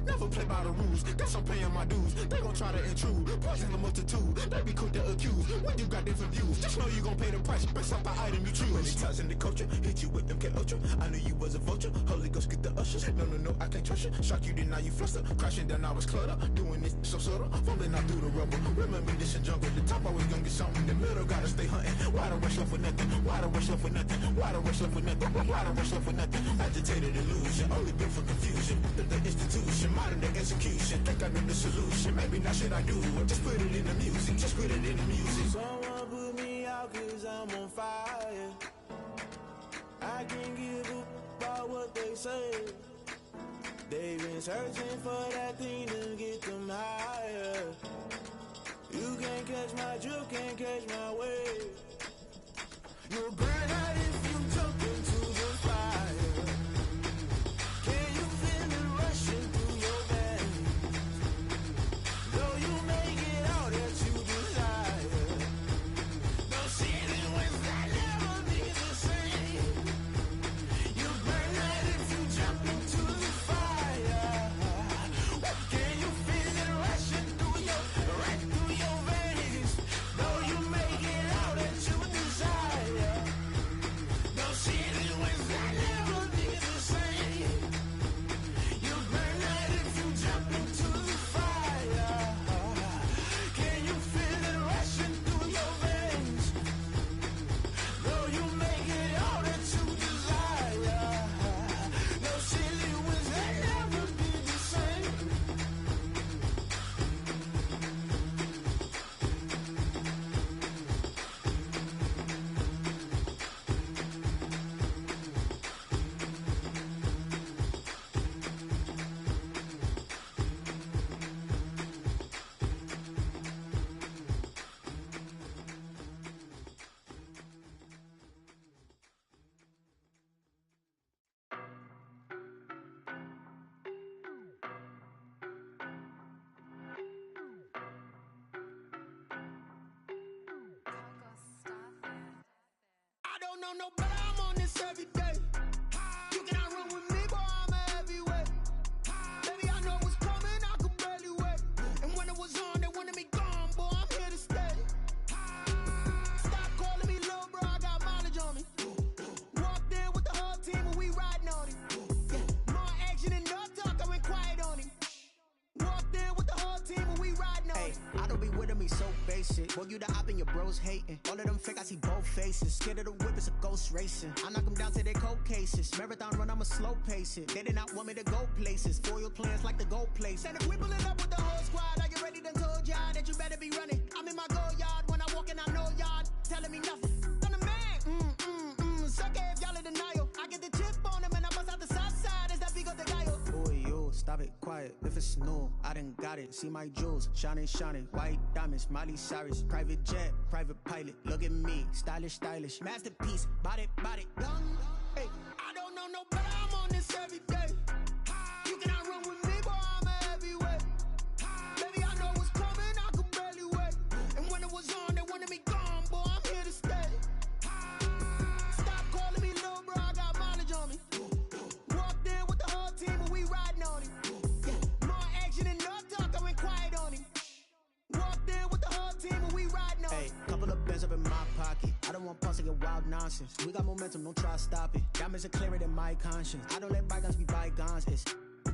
Never play by the rules, guess I'm paying my dues. They gon' try to intrude, poison the multitude. They be quick to accuse, when you got different views. Just know you gon' pay the price, based off the item you choose. When it ties in the culture, hit you with MK Ultra. I knew you was a vulture, Holy Ghost get the ushers. No, I can't trust you. Shock you, then now you fluster. Crashing down, I was cluttered. Doing this so subtle, fumbling out through the rubble. Remember this in jungle, the top always gonna get something. The middle gotta stay hunting. Why the rush left with nothing? Why the rush left with nothing? Why the rush left with nothing? Why the rush left with nothing? Agitated illusion, only built for confusion. The institution, modern day execution. Think I know the solution. Maybe not shit I do. Just put it in the music. Just put it in the music. Someone put me out 'cause I'm on fire. I can't give up about what they say. They've been searching for that thing to get them higher. You can't catch my drift, can't catch my wave. You'll burn out if you jump into the fire. Can you feel it rushing through your veins? Though you make it all that you desire. No ceiling wins that never be the same. You burn out if you jump into the fire. Can you feel it rushing through right through your veins? Though you make it all that you desire. don't know no better, I'm on this every day. You cannot run with me, boy, I'm a heavyweight. Baby, I know what's coming, I could barely wait. And when it was on, they wanted me gone, boy, I'm here to stay. Stop calling me little bro, I got mileage on me. Walked in with the whole team and we riding on it. Yeah, more action and no talk, I went quiet on him. Walked in with the whole team and we riding on it. I don't be with me so basic. Boy, you the op and your bros hating. All of them fake, I see both faces. Scared of the whip, it's a ghost racing. I knock them down to their cold cases. Marathon run, I'ma slow pace it. They did not want me to go places. Foil plans like the gold place. And if we pulling up with the whole squad, I get ready to told y'all that you better be running. I'm in my go yard. When I walk in, I know y'all telling me nothing. I'm the man. Suck it if y'all in denial. I get the chip on them and I bust out the south side. Is that big of the guy? Boy, yo, stop it, quiet. If it's new, I done got it. See my jewels, shining, white diamonds, Miley Cyrus, private jet, private pilot. Look at me, stylish, masterpiece, body, young. Hey, I don't know no better, I'm on this every day. You cannot run with me, boy, I'm a heavyweight. Baby, I know what's coming, I could barely wait. And when it was on, they wanted me gone, boy, I'm here to stay. Stop calling me little bro, I got mileage on me. Walked in with the whole team and we riding on it. Yeah, more action and no talk, I went quiet on him. Walked in with the whole team and we riding on it. Couple of bands up in my pocket. I don't want pulse to get wild nonsense. We got momentum, don't try to stop it. Diamonds are clearer than my conscience. I don't let bygones be bygones.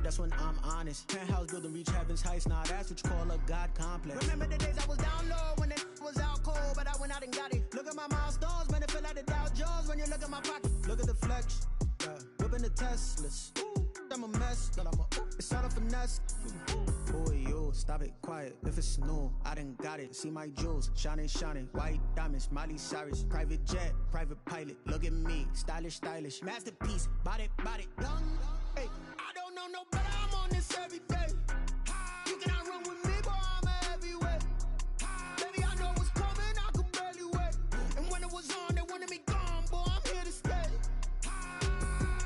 That's when I'm honest. Penthouse building reach heaven's heights. Now that's what you call a God complex. Remember the days I was down low when it was out cold, but I went out and got it. Look at my milestones, man, it feel like the Dow Jones when you look at my pocket. Look at the flex, whipping the Teslas. I'm a mess, it's all a finesse. Boy, yo, stop it, quiet. If it's new, I done got it. See my jewels, shining, white diamonds, Miley Cyrus, private jet, private pilot. Look at me, stylish, masterpiece, body, young. Hey, I don't know no better, I'm on this every day. You cannot run with me, boy, I'm a heavyweight. Baby, I know what's coming, I could barely wait. And when it was on, they wanted me gone, boy, I'm here to stay.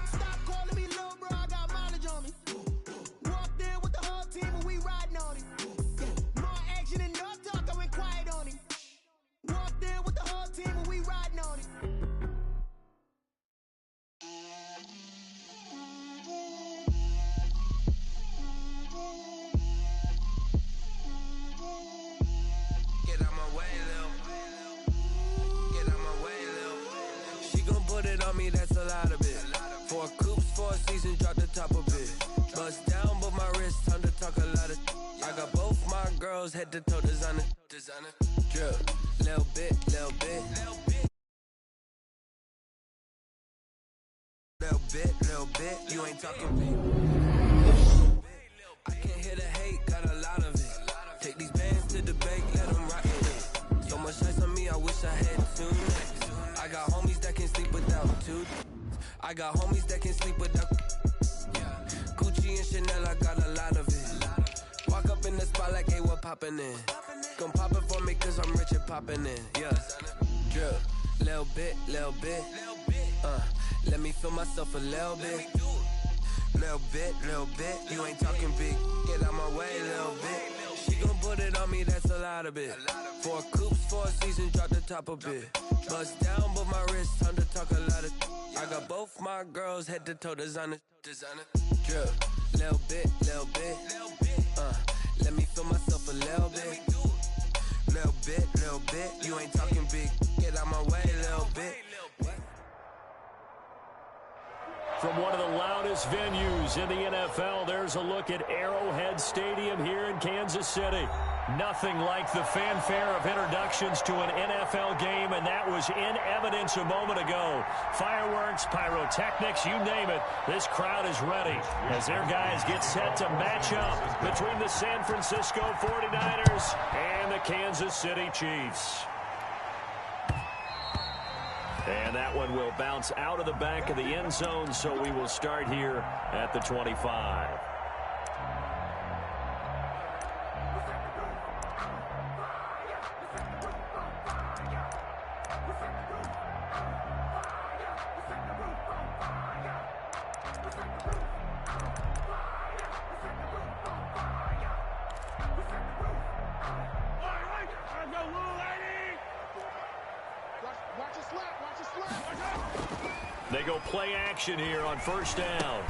Stop calling me little bro, I got mileage on me. Walked in with the whole team and we riding on it. Yeah, more action and no talk, I went quiet on him. Walked in with the whole team and we riding on it. Me, that's a lot of it. 4 coops, 4 seasons, drop the top of it. Bust down, but my wrist, time to talk a lot of. I got both my girls head to toe designer. Drip, little bit. Little bit, you ain't talking big. I can't hear the hate, got a lot of it. Take these bands to the bank, let them rock it. So much ice on me, I wish I had 2 nights. I got homies that can sleep without 2. I got homies that can sleep without. Gucci and Chanel, I got a lot of it. Walk up in the spot like, hey, what poppin' in? Gon' pop it for me cause I'm rich and poppin' in. Yeah, drip, little bit. Let me feel myself a little bit. Little bit, you ain't talking big. Get out my way, little bit. She gon' put it on me, that's a lot of it. 4 coops, 4 seasons, drop the top a bit. Bust down, but my wrist, time to talk a lot of. I got both my girls head to toe designer. Drip, little bit. Let me feel myself a little bit. Little bit, you ain't talking big. Get out my way, little bit. From one of the loudest venues in the NFL, there's a look at Arrowhead Stadium here in Kansas City. Nothing like the fanfare of introductions to an NFL game, and that was in evidence a moment ago. Fireworks, pyrotechnics, you name it. This crowd is ready as their guys get set to match up between the San Francisco 49ers and the Kansas City Chiefs. And that one will bounce out of the back of the end zone, so we will start here at the 25. Watch They go play action here on first down.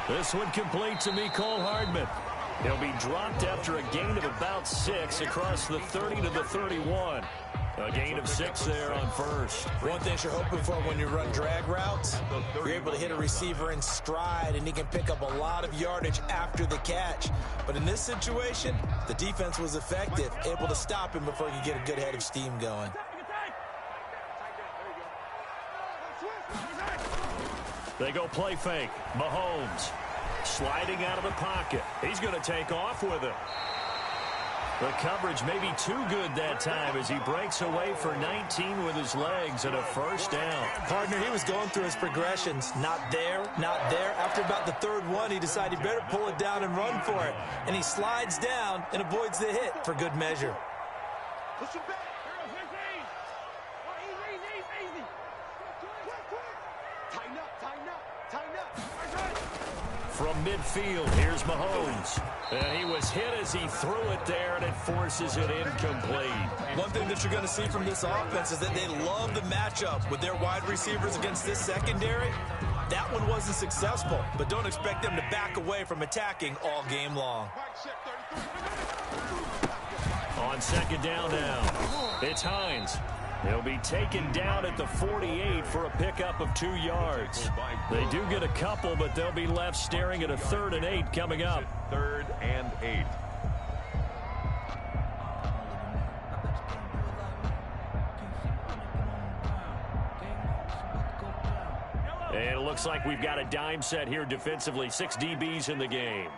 This one complete to Mecole Hardman. He'll be dropped after a gain of about 6 across the 30 to the 31. A gain of 6 there on first. One thing you're hoping for when you run drag routes, you're able to hit a receiver in stride, and he can pick up a lot of yardage after the catch. But in this situation, the defense was effective, able to stop him before he could get a good head of steam going. They go play fake. Mahomes sliding out of the pocket. He's going to take off with it. The coverage may be too good that time as he breaks away for 19 with his legs and a first down. Partner, he was going through his progressions. Not there, not there. After about the third one, he decided he better pull it down and run for it. And he slides down and avoids the hit for good measure. Push him back. From midfield, here's Mahomes. And he was hit as he threw it there, and it forces it incomplete. One thing that you're going to see from this offense is that they love the matchup with their wide receivers against this secondary. That one wasn't successful, but don't expect them to back away from attacking all game long. On second down now, it's Hines. He'll be taken down at the 48 for a pickup of 2 yards. They do get a couple, but they'll be left staring at a 3rd and 8 coming up. 3rd and 8. And it looks like we've got a dime set here defensively. 6 DBs in the game.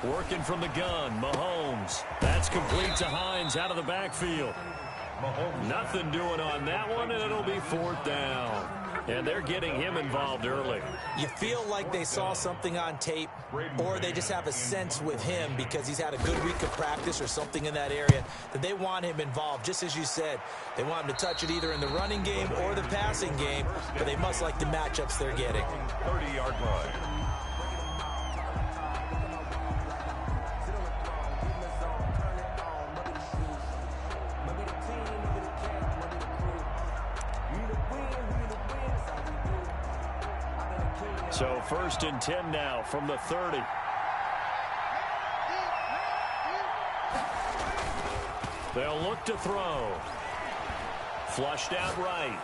Working from the gun, Mahomes. That's complete to Hines out of the backfield. Nothing doing on that one, and it'll be 4th down. And they're getting him involved early. You feel like they saw something on tape, or they just have a sense with him because he's had a good week of practice or something in that area that they want him involved. Just as you said, they want him to touch it either in the running game or the passing game, but they must like the matchups they're getting. 30-yard line. So 1st and 10 now from the 30. They'll look to throw. Flushed out right.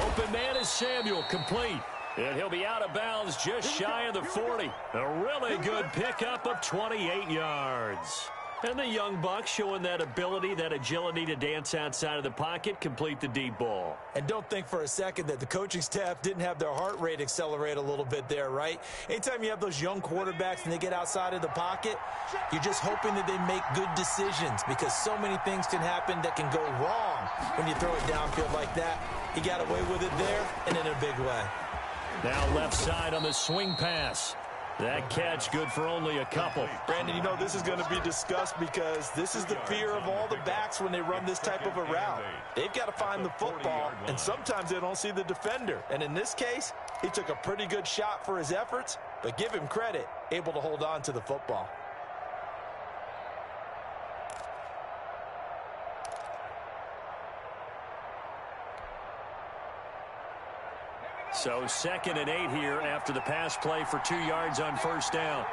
Open man is Samuel, complete. And he'll be out of bounds just shy of the 40. A really good pickup of 28 yards. And the young buck showing that ability, that agility to dance outside of the pocket, complete the deep ball. And don't think for a second that the coaching staff didn't have their heart rate accelerate a little bit there, right? Anytime you have those young quarterbacks and they get outside of the pocket, you're just hoping that they make good decisions because so many things can happen that can go wrong when you throw it downfield like that. He got away with it there and in a big way. Now left side on the swing pass. That catch good for only a couple. Brandon, you know this is going to be discussed because this is the fear of all the backs when they run this type of a route. They've got to find the football, and sometimes they don't see the defender. And in this case, he took a pretty good shot for his efforts, but give him credit, able to hold on to the football. So 2nd and 8 here after the pass play for 2 yards on first down.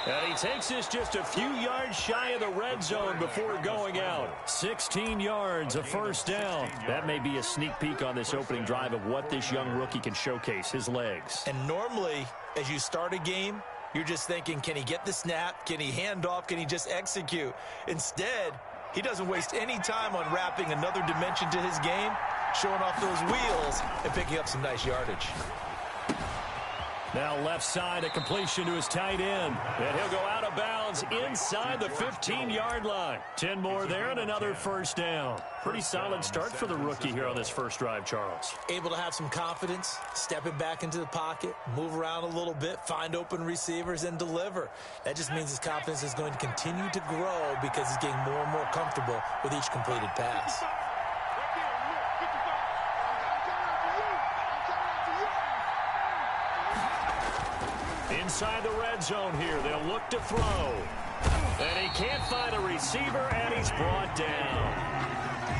And he takes this just a few yards shy of the red zone before going out. 16 yards, a first down. That may be a sneak peek on this opening drive of what this young rookie can showcase, his legs. And normally, as you start a game, you're just thinking, can he get the snap? Can he hand off? Can he just execute? Instead, he doesn't waste any time on wrapping another dimension to his game, showing off those wheels and picking up some nice yardage. Now left side, a completion to his tight end. And he'll go out of bounds inside the 15-yard line. 10 more there and another first down. Pretty solid start for the rookie here on this first drive, Charles. Able to have some confidence, stepping back into the pocket, move around a little bit, find open receivers, and deliver. That just means his confidence is going to continue to grow because he's getting more and more comfortable with each completed pass. Inside the red zone here, they'll look to throw. And he can't find a receiver, and he's brought down.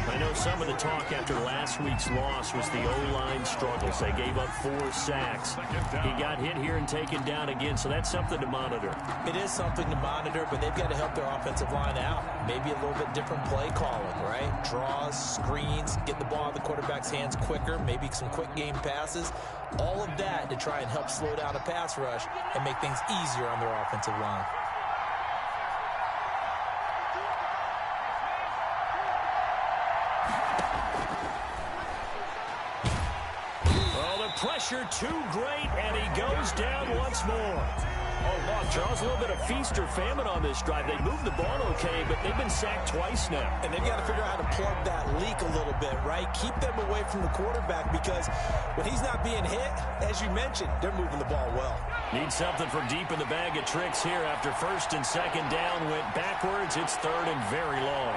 I know some of the talk after last week's loss was the O-line struggles. They gave up 4 sacks. He got hit here and taken down again, so that's something to monitor. It is something to monitor, but they've got to help their offensive line out. Maybe a little bit different play calling, right? Draws, screens, get the ball in the quarterback's hands quicker, maybe some quick game passes. All of that to try and help slow down a pass rush and make things easier on their offensive line. Pressure too great, and he goes down once more. Oh, wow, Charles, a little bit of feast or famine on this drive. They moved the ball okay, but they've been sacked twice now. And they've got to figure out how to plug that leak a little bit, right? Keep them away from the quarterback because when he's not being hit, as you mentioned, they're moving the ball well. Need something from deep in the bag of tricks here after first and second down went backwards. It's third and very long.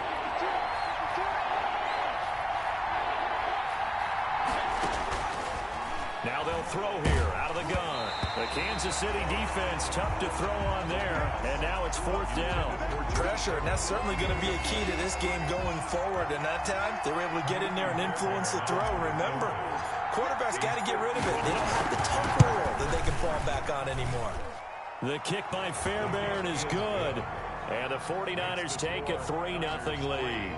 Now they'll throw here out of the gun. The Kansas City defense tough to throw on there, and now it's fourth down. Pressure, and that's certainly going to be a key to this game going forward. And that time, they were able to get in there and influence the throw. Remember, quarterbacks got to get rid of it. They don't have the temporal that they can fall back on anymore. The kick by Fairbairn is good, and the 49ers take a 3-0 lead.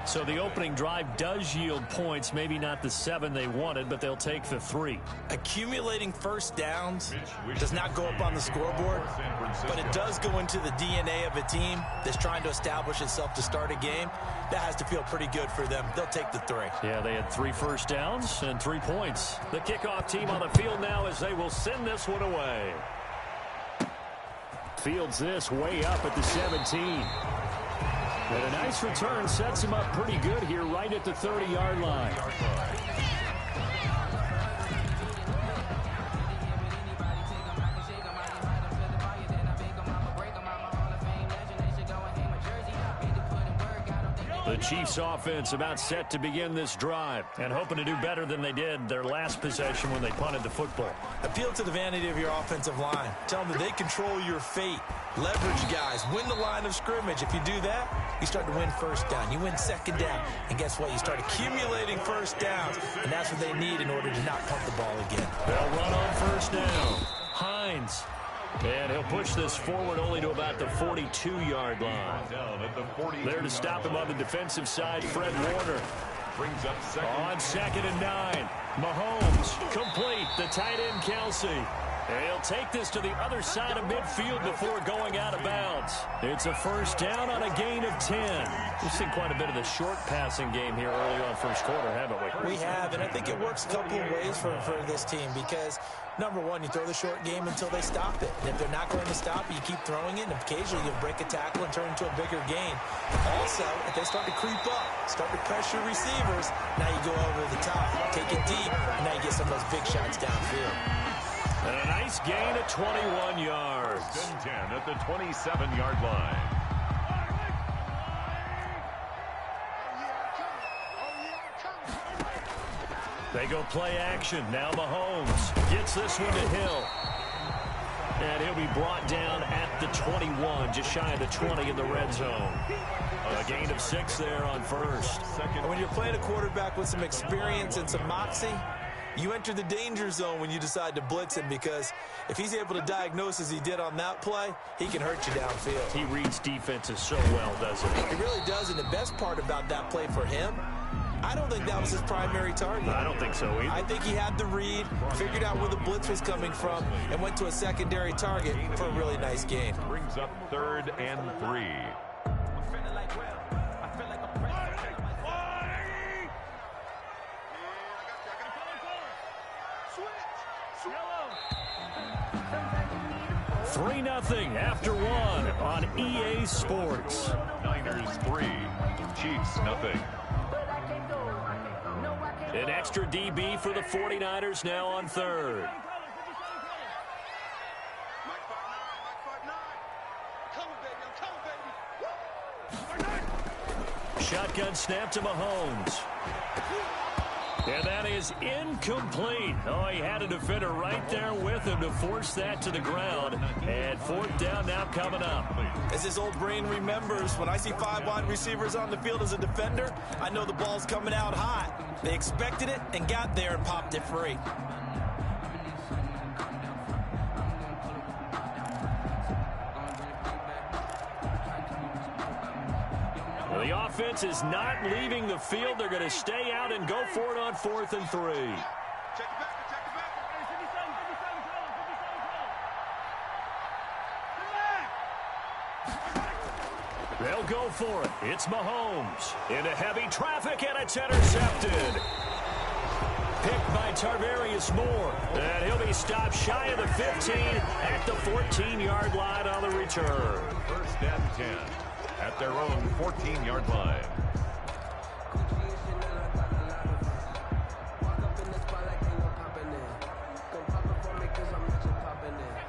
So the opening drive does yield points, maybe not the 7 they wanted, but they'll take the 3. Accumulating first downs does not go up on the scoreboard, but it does go into the DNA of a team that's trying to establish itself to start a game. That has to feel pretty good for them. They'll take the 3. Yeah, they had 3 first downs and 3 points. The kickoff team on the field now as they will send this one away. Fields this way up at the 17. And a nice return sets him up pretty good here right at the 30-yard line. The Chiefs offense about set to begin this drive and hoping to do better than they did their last possession when they punted the football. Appeal to the vanity of your offensive line. Tell them that they control your fate. Leverage guys. Win the line of scrimmage. If you do that, you start to win first down. You win second down. And guess what? You start accumulating first downs. And that's what they need in order to not punt the ball again. They'll run on first down. Hines. And he'll push this forward only to about the 42-yard line. There to stop him on the defensive side, Fred Warner. On 2nd and 9. Mahomes complete. The tight end, Kelsey. And he'll take this to the other side of midfield before going out of bounds. It's a first down on a gain of 10. We've seen quite a bit of the short passing game here early on first quarter, haven't we? We have, and I think it works a couple of ways for this team because, number one, you throw the short game until they stop it. And if they're not going to stop it, you keep throwing it, and occasionally you'll break a tackle and turn into a bigger gain. Also, if they start to creep up, start to pressure receivers, now you go over the top, take it deep, and now you get some of those big shots downfield. And a nice gain of 21 yards. 10 at the 27-yard line. They go play action. Now Mahomes gets this one to Hill. And he'll be brought down at the 21, just shy of the 20 in the red zone. A gain of 6 there on first. And when you're playing a quarterback with some experience and some moxie, you enter the danger zone when you decide to blitz him because if he's able to diagnose as he did on that play, he can hurt you downfield. He reads defenses so well, doesn't he? He really does, and the best part about that play for him, I don't think that was his primary target. I don't think so either. I think he had the read, figured out where the blitz was coming from, and went to a secondary target for a really nice gain. Brings up 3rd and 3. 3-0 after one on EA Sports. Niners 3, Chiefs 0. An extra DB for the 49ers now on third. Shotgun snap to Mahomes. And that is incomplete. Oh, he had a defender right there with him to force that to the ground. And fourth down now coming up. As his old brain remembers, when I see 5 wide receivers on the field as a defender, I know the ball's coming out hot. They expected it and got there and popped it free. The offense is not leaving the field. They're going to stay out and go for it on 4th and 3. They'll go for it. It's Mahomes into heavy traffic, and it's intercepted. Picked by Tarvarius Moore. And he'll be stopped shy of the 15 at the 14-yard line on the return. First and 10 at their own 14-yard line.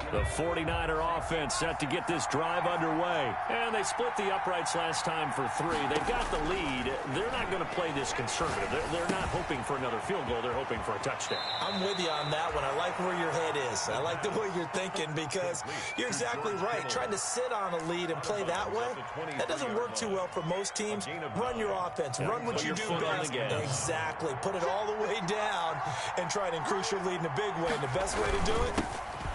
The 49er offense set to get this drive underway. And they split the uprights last time for 3. They've got the lead. They're not going to play this conservative. They're not hoping for another field goal. They're hoping for a touchdown. I'm with you on that one. I like where your head is. I like the way you're thinking because you're exactly right. Trying to sit on a lead and play that way, that doesn't work too well for most teams. Run your offense. Run what you do best. Exactly. Put it all the way down and try to increase your lead in a big way. And the best way to do it,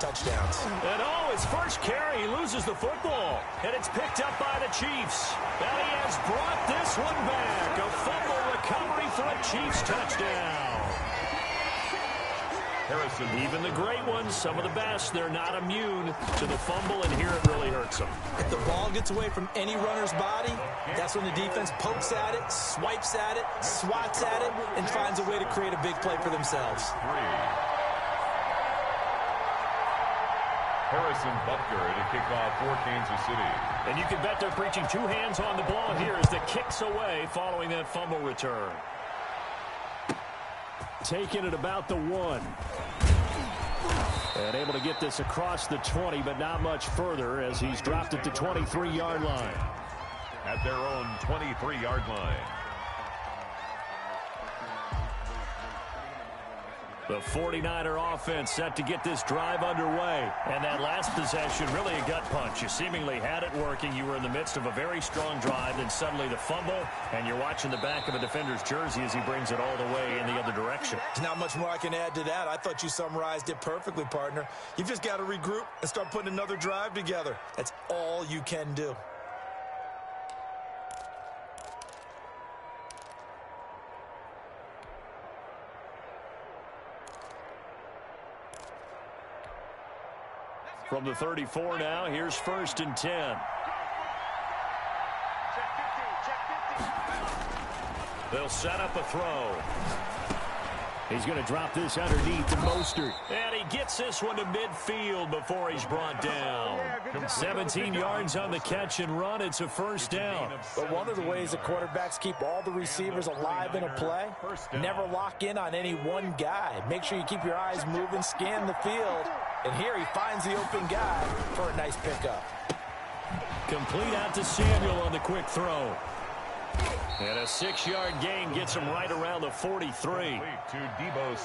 touchdowns. And his first carry, he loses the football. And it's picked up by the Chiefs. And he has brought this one back. A fumble recovery for a Chiefs touchdown. Harrison. Even the great ones, some of the best, they're not immune to the fumble, and here it really hurts them. If the ball gets away from any runner's body, that's when the defense pokes at it, swipes at it, swats at it, and finds a way to create a big play for themselves. Harrison Butker to kick off for Kansas City. And you can bet they're preaching 2 hands on the ball here as the kick's away following that fumble return. Taking it about the 1. And able to get this across the 20, but not much further as he's dropped at the 23-yard line. At their own 23-yard line. The 49er offense set to get this drive underway. And that last possession, really a gut punch. You seemingly had it working. You were in the midst of a very strong drive. Then suddenly the fumble, and you're watching the back of a defender's jersey as he brings it all the way in the other direction. There's not much more I can add to that. I thought you summarized it perfectly, partner. You've just got to regroup and start putting another drive together. That's all you can do. From the 34 now, here's 1st and 10. They'll set up a throw. He's going to drop this underneath to Mostert. And he gets this one to midfield before he's brought down. 17 yards on the catch and run. It's a 1st down. But one of the ways that quarterbacks keep all the receivers alive in a play, never lock in on any one guy. Make sure you keep your eyes moving, scan the field. And here he finds the open guy for a nice pickup. Complete out to Samuel on the quick throw. And a 6-yard gain gets him right around the 43.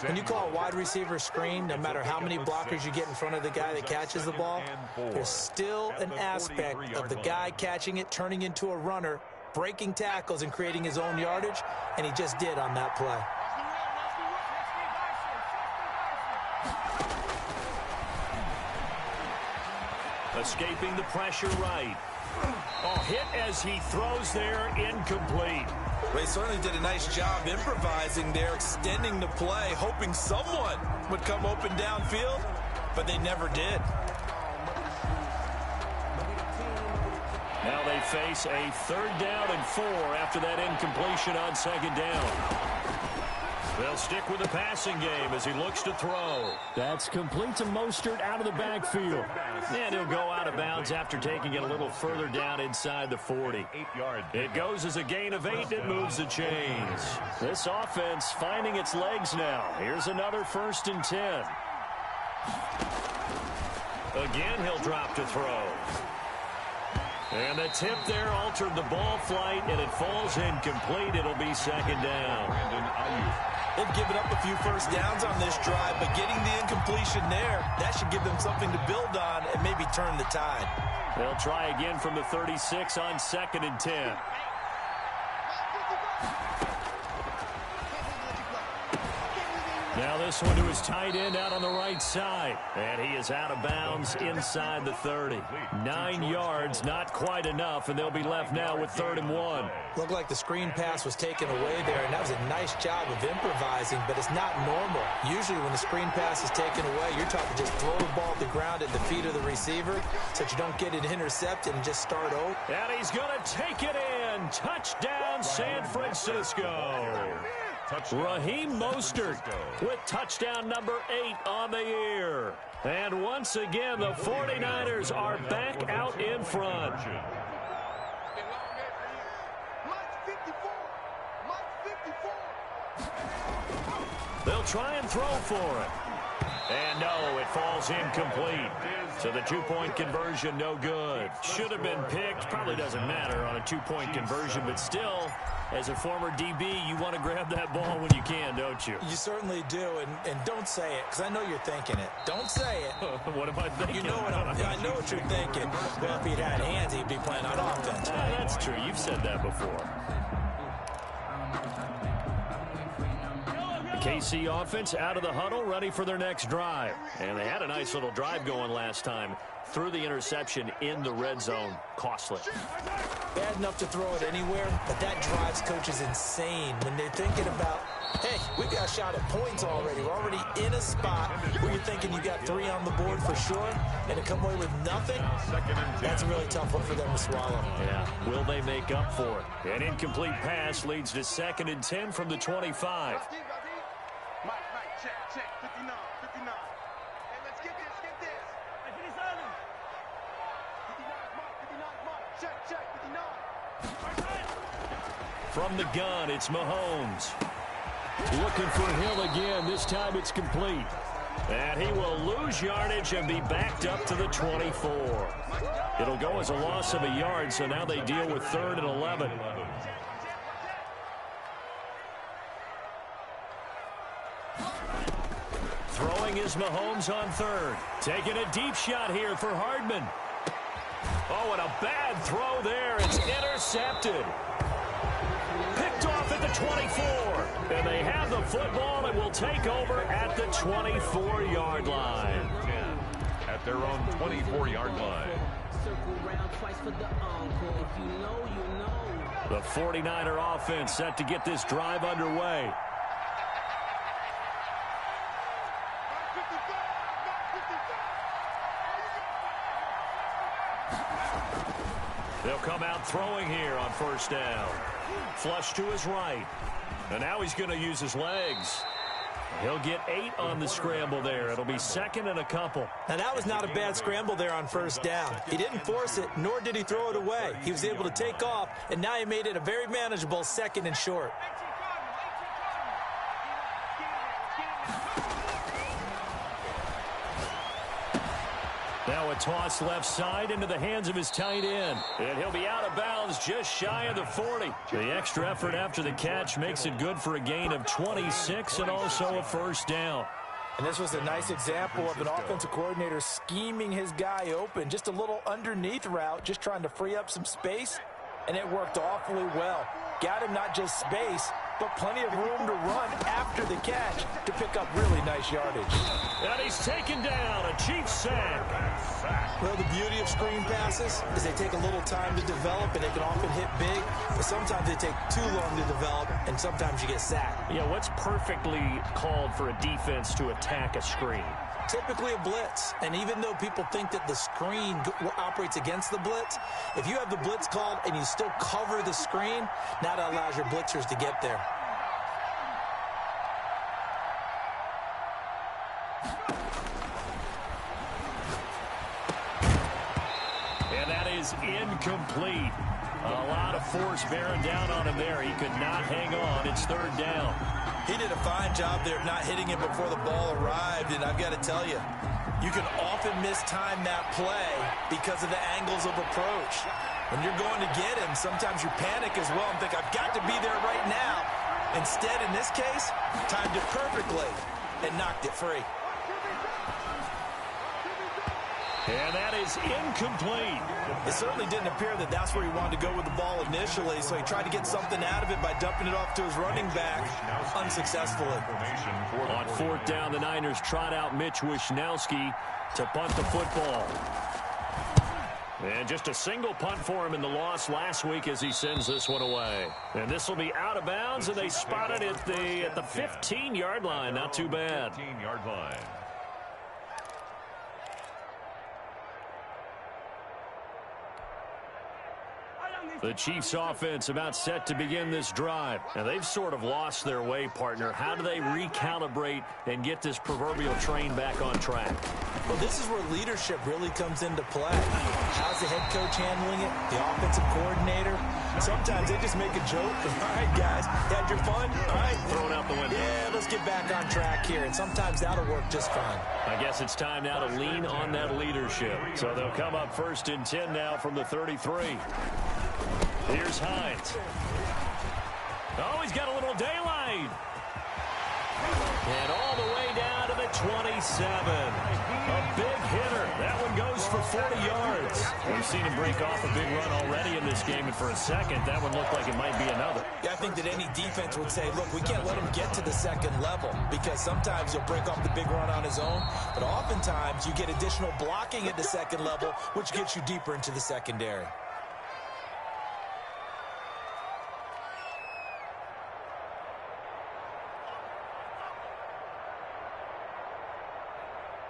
When you call a wide receiver screen, no matter how many blockers you get in front of the guy that catches the ball, there's still an aspect of the guy catching it, turning into a runner, breaking tackles and creating his own yardage, and he just did on that play. Escaping the pressure right. Oh, hit as he throws there, incomplete. Well, he certainly did a nice job improvising there, extending the play, hoping someone would come open downfield, but they never did. Now they face a 3rd down and 4 after that incompletion on 2nd down. They'll stick with the passing game as he looks to throw. That's complete to Mostert out of the backfield. And he'll go out of bounds after taking it a little further down inside the 40. It goes as a gain of 8, and it moves the chains. This offense finding its legs now. Here's another 1st and 10. Again, he'll drop to throw. And the tip there altered the ball flight, and it falls incomplete. It'll be 2nd down. They've given up a few first downs on this drive, but getting the incompletion there, that should give them something to build on and maybe turn the tide. They'll try again from the 36 on 2nd and 10. Now this one to his tight end out on the right side. And he is out of bounds inside the 30. 9 yards, not quite enough, and they'll be left now with 3rd and 1. Looked like the screen pass was taken away there, and that was a nice job of improvising, but it's not normal. Usually when the screen pass is taken away, you're taught to just throw the ball at the ground at the feet of the receiver so that you don't get it intercepted and just start over. And he's going to take it in. Touchdown, San Francisco. Raheem Mostert with touchdown number 8 on the year. And once again, the 49ers are back out in front. They'll try and throw for it. And no, it falls incomplete. So the 2-point conversion, no good. Should have been picked. Probably doesn't matter on a 2-point conversion, but still, as a former DB, you want to grab that ball when you can, don't you? You certainly do, and don't say it, because I know you're thinking it. Don't say it. What am I thinking? You know what I know what you're thinking. Well, if he'd had hands, he'd be playing on offense. Yeah, that's true. You've said that before. KC offense out of the huddle, ready for their next drive. And they had a nice little drive going last time. Threw the interception in the red zone. Costly. Bad enough to throw it anywhere, but that drives coaches insane when they're thinking about, hey, we got a shot at points already. We're already in a spot where you're thinking you got 3 on the board for sure, and to come away with nothing, that's a really tough one for them to swallow. Yeah, will they make up for it? An incomplete pass leads to 2nd and 10 from the 25. Check, 59. Hey, let's get this. 59, mark. Check, 59. From the gun, it's Mahomes. Looking for Hill again. This time it's complete. And he will lose yardage and be backed up to the 24. It'll go as a loss of a yard, so now they deal with 3rd and 11. Throwing is Mahomes on 3rd. Taking a deep shot here for Hardman. Oh, and a bad throw there. It's intercepted. Picked off at the 24. And they have the football and will take over at the 24-yard line. At their own 24-yard line. The 49er offense set to get this drive underway. They'll come out throwing here on 1st down. Flush to his right. And now he's going to use his legs. He'll get 8 on the scramble there. It'll be 2nd and a couple. Now, that was not a bad scramble there on 1st down. He didn't force it, nor did he throw it away. He was able to take off, and now he made it a very manageable 2nd and short. Now a toss left side into the hands of his tight end. And he'll be out of bounds just shy of the 40. The extra effort after the catch makes it good for a gain of 26 and also a 1st down. And this was a nice example of an offensive coordinator scheming his guy open. Just a little underneath route, just trying to free up some space. And it worked awfully well. Got him not just space, but plenty of room to run after the catch to pick up really nice yardage. And he's taken down, a Chiefs sack. Well, the beauty of screen passes is they take a little time to develop, and they can often hit big, but sometimes they take too long to develop, and sometimes you get sacked. Yeah, what's perfectly called for a defense to attack a screen? Typically a blitz, and even though people think that the screen operates against the blitz, if you have the blitz called and you still cover the screen, now that allows your blitzers to get there. And that is incomplete. A lot of force bearing down on him there. He could not hang on. It's third down. He did a fine job there of not hitting it before the ball arrived, and I've got to tell you, you can often mistime that play because of the angles of approach. When you're going to get him, sometimes you panic as well and think, I've got to be there right now. Instead, in this case, timed it perfectly and knocked it free. And that is incomplete. It certainly didn't appear that that's where he wanted to go with the ball initially, so he tried to get something out of it by dumping it off to his running back unsuccessfully. On fourth down, the Niners trot out Mitch Wishnowsky to punt the football. And just a single punt for him in the loss last week as he sends this one away. And this will be out of bounds, and they spot it at the 15-yard line. Not too bad. 15-yard line. The Chiefs offense about set to begin this drive. And they've sort of lost their way, partner. How do they recalibrate and get this proverbial train back on track? Well, this is where leadership really comes into play. How's the head coach handling it? The offensive coordinator? Sometimes they just make a joke. All right, guys, had your fun? All right. Throw it out the window. Yeah, let's get back on track here. And sometimes that'll work just fine. I guess it's time now to lean on that leadership. So they'll come up 1st and 10 now from the 33. Here's Hines. Oh, he's got a little daylight. And all the way down to the 27. A big hitter. That one goes for 40 yards. We've seen him break off a big run already in this game, and for a second, that one looked like it might be another. Yeah, I think that any defense would say, look, we can't let him get to the second level because sometimes he'll break off the big run on his own, but oftentimes you get additional blocking at the second level, which gets you deeper into the secondary.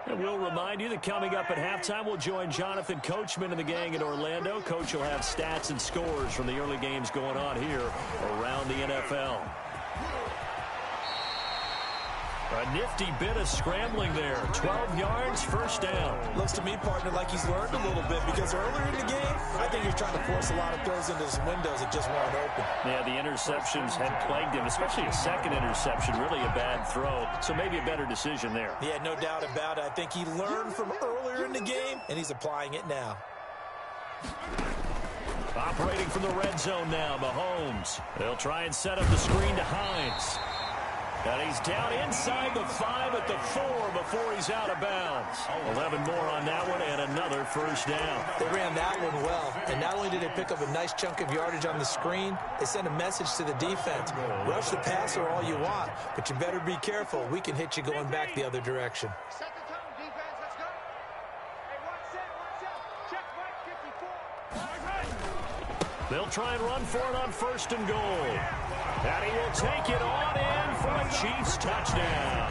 And we'll remind you that coming up at halftime, we'll join Jonathan Coachman and the gang in Orlando. Coach will have stats and scores from the early games going on here around the NFL. A nifty bit of scrambling there. 12 yards, first down. Looks to me, partner, like he's learned a little bit because earlier in the game, I think he was trying to force a lot of throws into his windows that just weren't open. Yeah, the interceptions had plagued him, especially a second interception, really a bad throw. So maybe a better decision there. Yeah, no doubt about it. I think he learned from earlier in the game, and he's applying it now. Operating from the red zone now, Mahomes. They'll try and set up the screen to Hines. And he's down inside the 5 at the 4 before he's out of bounds. 11 more on that one and another first down. They ran that one well, and not only did they pick up a nice chunk of yardage on the screen, they sent a message to the defense. Rush the passer all you want, but you better be careful. We can hit you going back the other direction. Set the tone, defense. Let's go. Hey, one set. Check right 54. They'll try and run for it on 1st and goal. And he will take it on in for a Chiefs touchdown.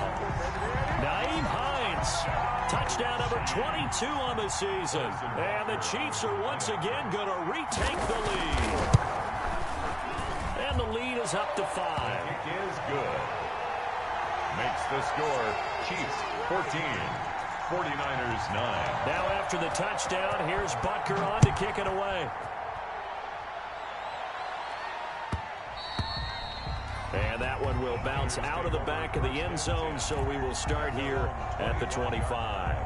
Nyheim Hines, touchdown number 22 on the season. And the Chiefs are once again going to retake the lead. And the lead is up to 5. It is good. Makes the score Chiefs 14, 49ers 9. Now after the touchdown, here's Butker on to kick it away. And that one will bounce out of the back of the end zone, so we will start here at the 25.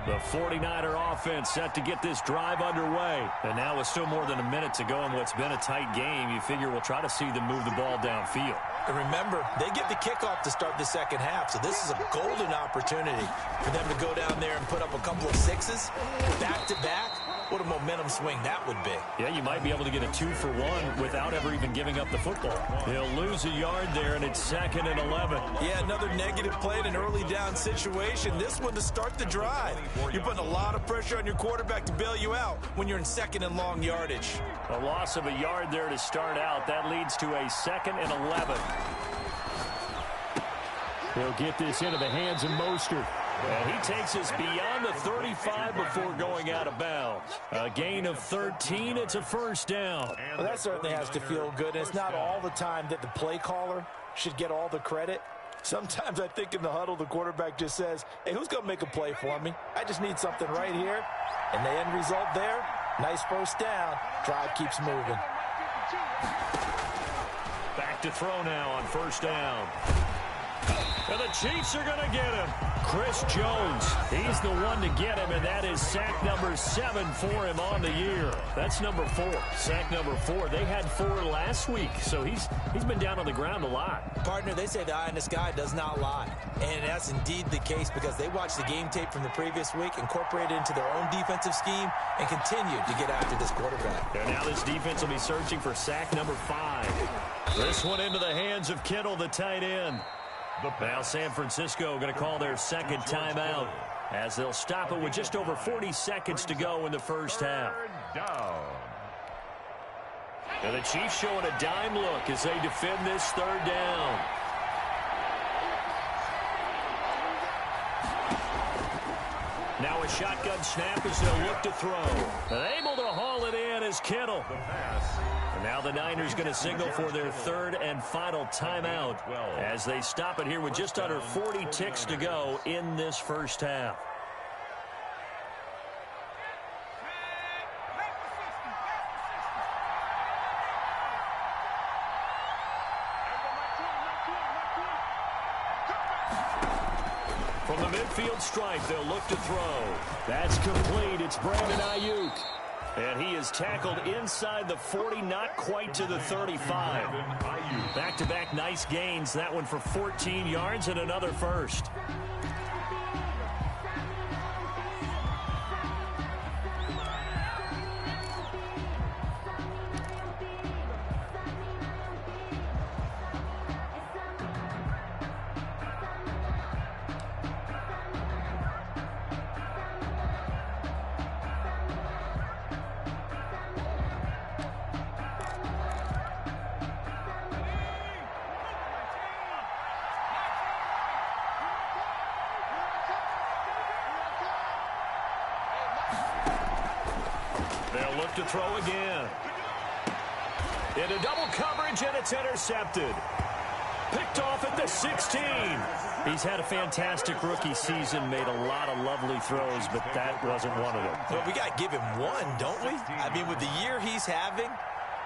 The 49er offense set to get this drive underway. And now with still more than a minute to go in what's been a tight game, you figure we'll try to see them move the ball downfield. And remember, they get the kickoff to start the second half, so this is a golden opportunity for them to go down there and put up a couple of sixes back-to-back. What a momentum swing that would be. Yeah, you might be able to get a 2-for-1 without ever even giving up the football. He'll lose a yard there, and it's 2nd and 11. Yeah, another negative play in an early down situation. This one to start the drive. You're putting a lot of pressure on your quarterback to bail you out when you're in 2nd and long yardage. A loss of a yard there to start out. That leads to a 2nd and 11. He'll get this into the hands of Mostert. And he takes us beyond the 35 before going out of bounds. A gain of 13. It's a first down. Well, that certainly has to feel good. And it's not all the time that the play caller should get all the credit. Sometimes I think in the huddle, the quarterback just says, hey, who's going to make a play for me? I just need something right here. And the end result there, nice first down. Drive keeps moving. Back to throw now on first down. And the Chiefs are going to get him. Chris Jones, he's the one to get him, and that is sack number 7 for him on the year. That's number 4. Sack number 4. They had 4 last week, so he's been down on the ground a lot. Partner, they say the eye in the sky does not lie. And that's indeed the case because they watched the game tape from the previous week, incorporated it into their own defensive scheme, and continued to get after this quarterback. And now this defense will be searching for sack number 5. This one into the hands of Kittle, the tight end. Now San Francisco going to call their second timeout as they'll stop it with just over 40 seconds to go in the first half. And the Chiefs showing a dime look as they defend this third down. Now a shotgun snap as they'll look to throw. And able to haul it in is Kittle. And now the Niners going to signal for their third and final timeout as they stop it here with just under 40 ticks to go in this first half. From the midfield stripe, they'll look to throw. That's complete. It's Brandon Ayuk. And he is tackled inside the 40, not quite to the 35. Back-to-back nice gains. That one for 14 yards and another first. They'll look to throw again. Into double coverage, and it's intercepted. Picked off at the 16. He's had a fantastic rookie season, made a lot of lovely throws, but that wasn't one of them. Well, we got to give him one, don't we? I mean, with the year he's having,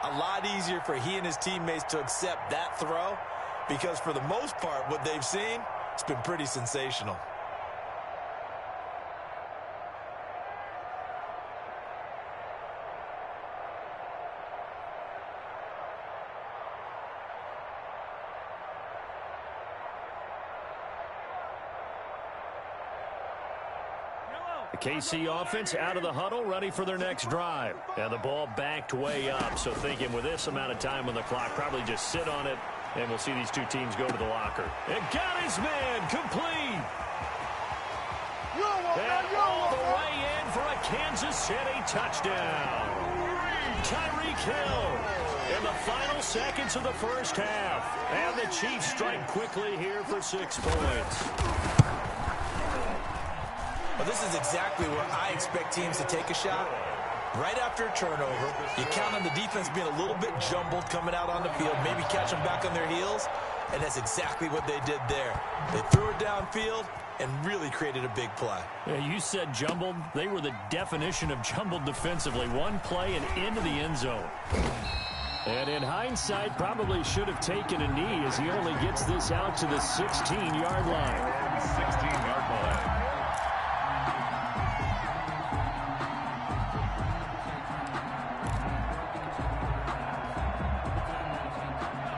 a lot easier for he and his teammates to accept that throw because for the most part, what they've seen, it's been pretty sensational. KC offense out of the huddle, ready for their next drive. And the ball backed way up, so thinking with this amount of time on the clock, probably just sit on it, and we'll see these two teams go to the locker. And got his man complete. And all the way in for a Kansas City touchdown. Tyreek Hill in the final seconds of the first half. And the Chiefs strike quickly here for 6 points. Well, this is exactly where I expect teams to take a shot. Right after a turnover, you count on the defense being a little bit jumbled coming out on the field, maybe catch them back on their heels, and that's exactly what they did there. They threw it downfield and really created a big play. Yeah, you said jumbled. They were the definition of jumbled defensively. One play and into the end zone. And in hindsight, probably should have taken a knee as he only gets this out to the 16-yard line. 16-yard line.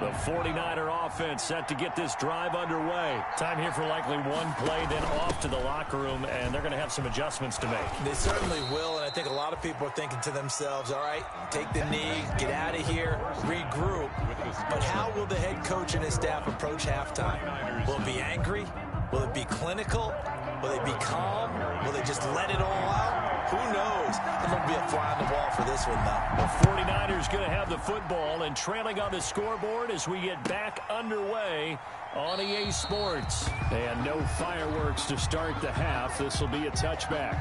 The 49er offense set to get this drive underway. Time here for likely one play, then off to the locker room, and they're going to have some adjustments to make. They certainly will, and I think a lot of people are thinking to themselves, all right, take the knee, get out of here, regroup. But how will the head coach and his staff approach halftime? Will it be angry? Will it be clinical? Will they be calm? Will they just let it all out? Who knows? I'm going to be a fly on the wall out for this one, though. The 49ers going to have the football and trailing on the scoreboard as we get back underway on EA Sports. And no fireworks to start the half. This will be a touchback.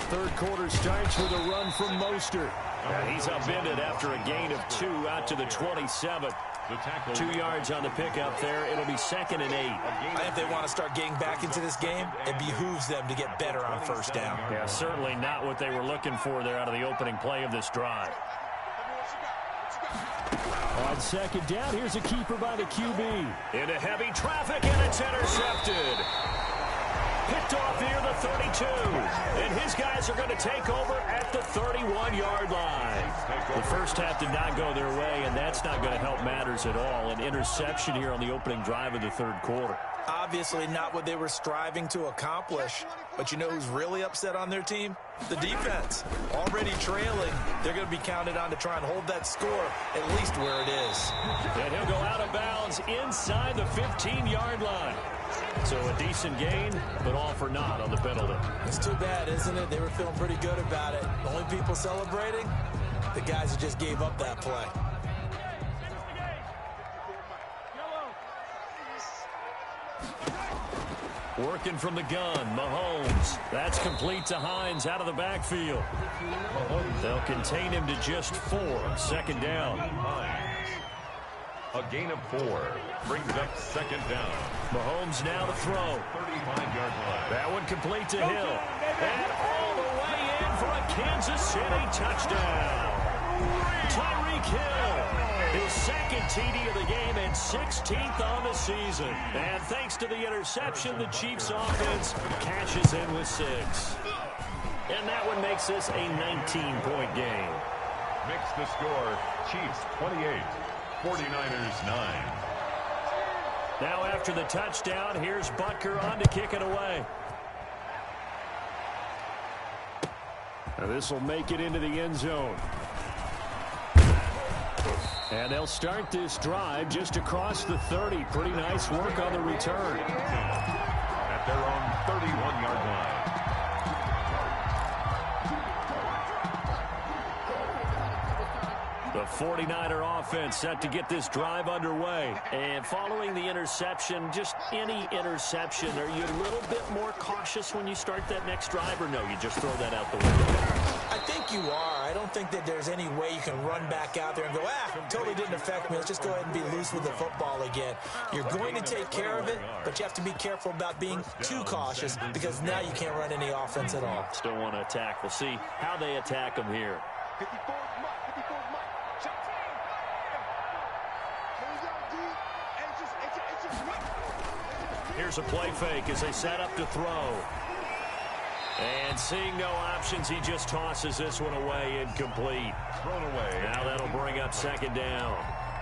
Third quarter starts with a run from Mostert. And he's upended after a gain of 2 out to the 27. 2 yards on the pickup there. It'll be 2nd and 8. I think if they want to start getting back into this game, it behooves them to get better on first down. Yeah, certainly not what they were looking for there out of the opening play of this drive. On 2nd down, here's a keeper by the QB. Into heavy traffic, and it's intercepted. Picked off near the 32. And his guys are going to take over at the 31-yard line. The first half did not go their way, and that's not going to help matters at all. An interception here on the opening drive of the third quarter. Obviously not what they were striving to accomplish. But you know who's really upset on their team? The defense. Already trailing. They're going to be counted on to try and hold that score at least where it is. And he'll go out of bounds inside the 15-yard line. So a decent gain, but all for naught on the penalty. It's too bad, isn't it? They were feeling pretty good about it. The only people celebrating, the guys who just gave up that play. Working from the gun, Mahomes. That's complete to Hines out of the backfield. They'll contain him to just 4. 2nd down. A gain of 4 brings up 2nd down. Mahomes now to throw. 35-yard line. That one complete to Hill. And all the way in for a Kansas City touchdown. Tyreek Hill. His 2nd TD of the game and 16th on the season. And thanks to the interception, the Chiefs offense cashes in with 6. And that one makes this a 19-point game. Makes the score Chiefs 28, 49ers 9. Now after the touchdown, here's Butker on to kick it away. Now this will make it into the end zone. And they'll start this drive just across the 30. Pretty nice work on the return. At their own 31-yard line. The 49er offense set to get this drive underway. And following the interception, just any interception, are you a little bit more cautious when you start that next drive, or no, you just throw that out the window? I think you are. I don't think that there's any way you can run back out there and go, totally didn't affect me. Let's just go ahead and be loose with the football again. You're going to take care of it, but you have to be careful about being too cautious because now you can't run any offense at all. Still want to attack. We'll see how they attack them here. Here's a play fake as they set up to throw. And seeing no options, he just tosses this one away, incomplete. Thrown away. Now that'll bring up 2nd down.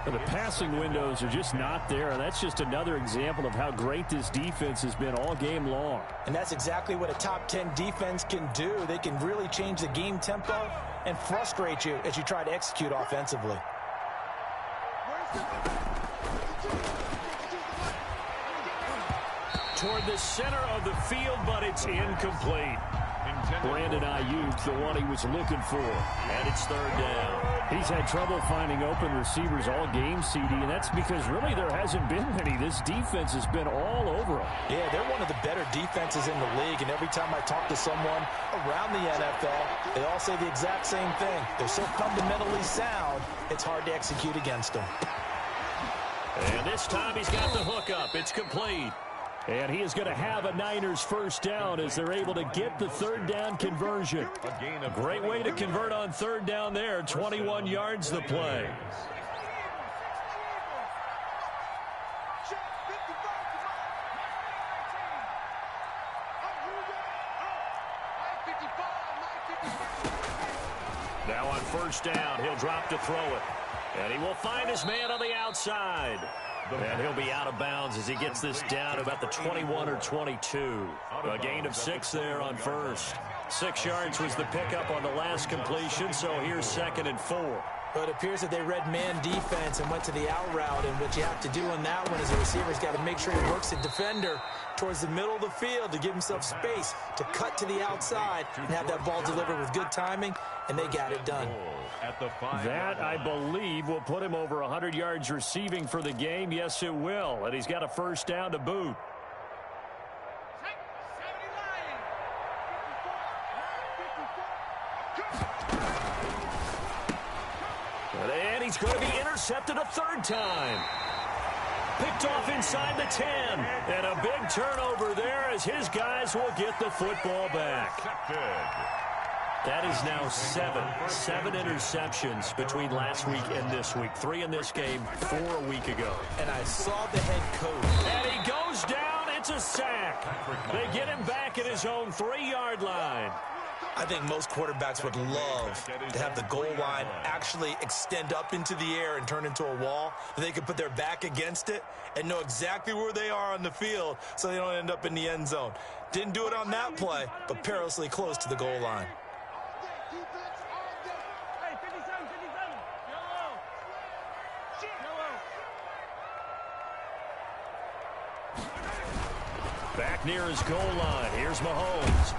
And the passing windows are just not there, and that's just another example of how great this defense has been all game long. And that's exactly what a top 10 defense can do. They can really change the game tempo and frustrate you as you try to execute offensively. Toward the center of the field, but it's incomplete. Brandon Ayuk, the one he was looking for. And it's 3rd down. He's had trouble finding open receivers all game, CD, and that's because really there hasn't been many. This defense has been all over them. Yeah, they're one of the better defenses in the league, and every time I talk to someone around the NFL, they all say the exact same thing. They're so fundamentally sound, it's hard to execute against them. And this time he's got the hook up. It's complete. And he is going to have a Niners 1st down as they're able to get the 3rd down conversion. A great way to convert on 3rd down there. 21 yards the play. Now on 1st down, he'll drop to throw it. And he will find his man on the outside. And he'll be out of bounds as he gets this down about the 21 or 22. A gain of 6 there on 1st. 6 yards was the pickup on the last completion, so here's 2nd and 4. But it appears that they read man defense and went to the out route, and what you have to do on that one is the receiver's got to make sure he works the defender towards the middle of the field to give himself space to cut to the outside and have that ball delivered with good timing, and they got it done. That, I believe, will put him over 100 yards receiving for the game. Yes, it will. And he's got a first down to boot. And he's going to be intercepted a third time. Picked off inside the 10. And a big turnover there as his guys will get the football back. That is now seven interceptions between last week and this week. 3 in this game, 4 a week ago. And I saw the head coach. And he goes down. It's a sack. They get him back at his own 3-yard line. I think most quarterbacks would love to have the goal line actually extend up into the air and turn into a wall. They could put their back against it and know exactly where they are on the field so they don't end up in the end zone. Didn't do it on that play, but perilously close to the goal line. Back near his goal line. Here's Mahomes.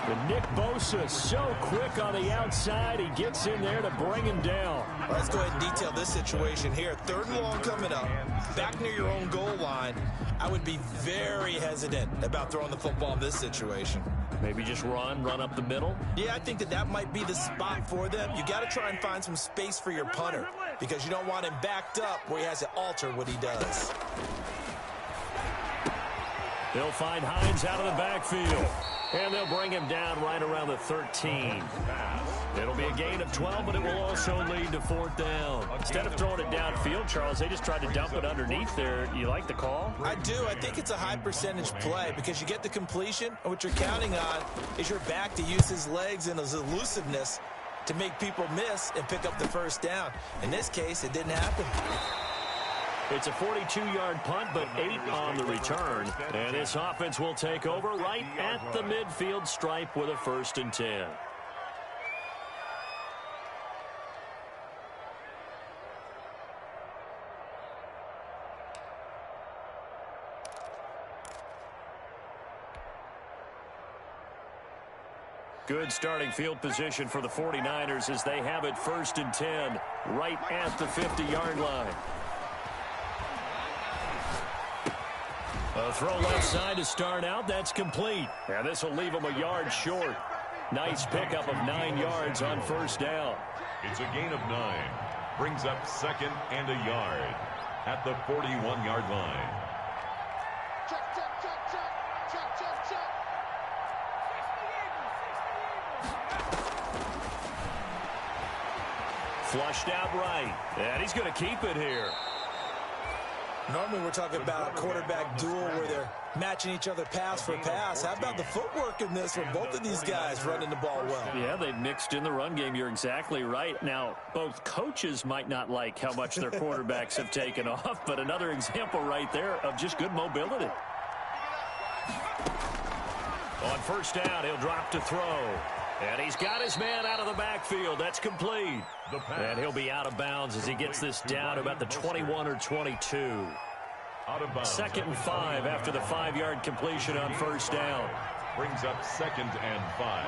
And Nick Bosa so quick on the outside. He gets in there to bring him down. Let's go ahead and detail this situation here. 3rd and long coming up. Back near your own goal line. I would be very hesitant about throwing the football in this situation. Maybe just run up the middle? Yeah, I think that might be the spot for them. You got to try and find some space for your punter because you don't want him backed up where he has to alter what he does. They'll find Hines out of the backfield. And they'll bring him down right around the 13. It'll be a gain of 12, but it will also lead to 4th down. Instead of throwing it downfield, Charles, they just tried to dump it underneath there. You like the call? I do. I think it's a high percentage play because you get the completion, and what you're counting on is your back to use his legs and his elusiveness to make people miss and pick up the first down. In this case, it didn't happen. It's a 42-yard punt, but 8 on the return. And this offense will take over right at the midfield stripe with a 1st and 10. Good starting field position for the 49ers as they have it 1st and 10 right at the 50-yard line. A throw left side to start out. That's complete. And this will leave him a yard short. Nice pickup of 9 yards on 1st down. It's a gain of 9. Brings up 2nd and a yard at the 41-yard line. Flushed out right. And he's going to keep it here. Normally we're talking about a quarterback duel where they're matching each other pass for pass. How about the footwork in this where both of these guys running the ball well? Yeah, they've mixed in the run game. You're exactly right. Now, both coaches might not like how much their quarterbacks have taken off, but another example right there of just good mobility. On 1st down, he'll drop to throw. And he's got his man out of the backfield. That's complete. And he'll be out of bounds as he gets this down to about the 21 or 22. 2nd and 5 after the 5-yard completion on 1st down. Brings up 2nd and 5.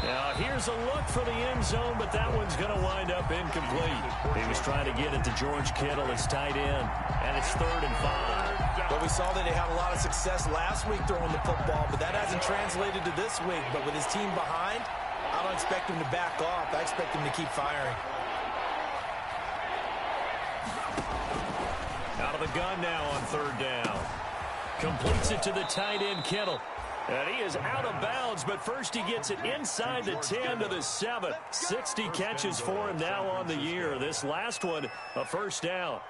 Now here's a look for the end zone, but that one's going to wind up incomplete. He was trying to get it to George Kittle, his tight end, and it's 3rd and 5. Well, we saw that they had a lot of success last week throwing the football, but that hasn't translated to this week. But with his team behind, I don't expect him to back off. I expect him to keep firing. Out of the gun now on 3rd down. Completes it to the tight end, Kittle. And he is out of bounds, but first he gets it inside the 10 to the 7. 60 catches for him now on the year. This last one, a 1st down.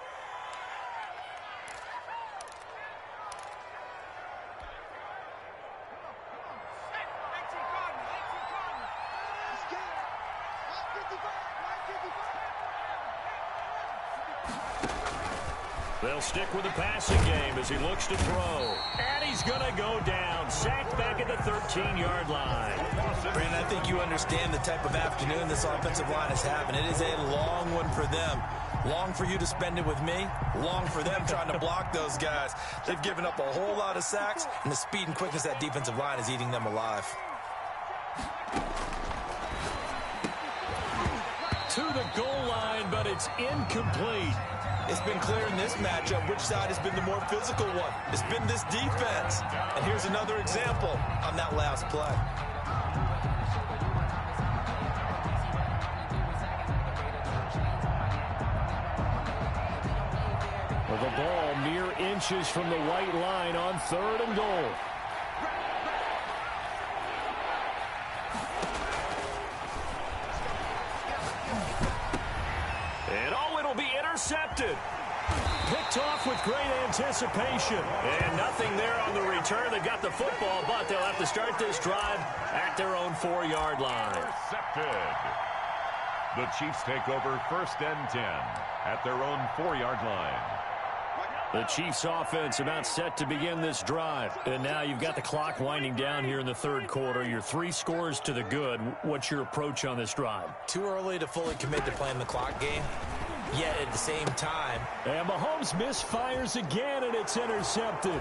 They'll stick with the passing game as he looks to throw. And he's going to go down. Sacked back at the 13-yard line. Brandon, I think you understand the type of afternoon this offensive line is having. It is a long one for them. Long for you to spend it with me. Long for them trying to block those guys. They've given up a whole lot of sacks, and the speed and quickness of that defensive line is eating them alive. To the goal line, but it's incomplete. It's been clear in this matchup which side has been the more physical one. It's been this defense. And here's another example on that last play. Well, the ball mere inches from the white line on 3rd and goal. And oh, it'll be intercepted. Picked off with great anticipation. And nothing there on the return. They got the football, but they'll have to start this drive at their own 4-yard line. Intercepted. The Chiefs take over 1st and 10 at their own 4-yard line. The Chiefs offense about set to begin this drive. And now you've got the clock winding down here in the 3rd quarter. You're 3 scores to the good. What's your approach on this drive? Too early to fully commit to playing the clock game. Yet at the same time. And Mahomes misfires again, and it's intercepted.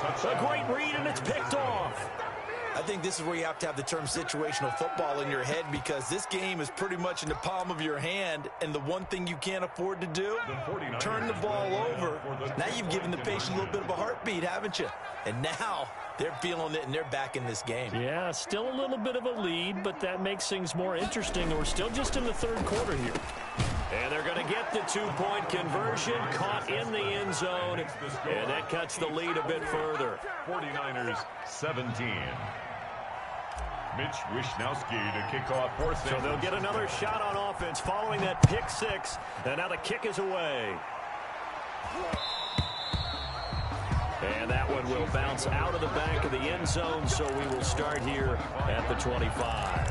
A great read, and it's picked off. I think this is where you have to have the term situational football in your head, because this game is pretty much in the palm of your hand, and the one thing you can't afford to do, turn the ball over. Now you've given the patient a little bit of a heartbeat, haven't you? And now they're feeling it, and they're back in this game. Yeah, still a little bit of a lead, but that makes things more interesting. We're still just in the 3rd quarter here. And they're going to get the 2-point conversion, caught in the end zone, and that cuts the lead a bit further. 49ers 17. Mitch Wishnowsky to kick off for San So they'll get another shot on offense following that pick 6, and now the kick is away. And that one will bounce out of the back of the end zone, so we will start here at the 25.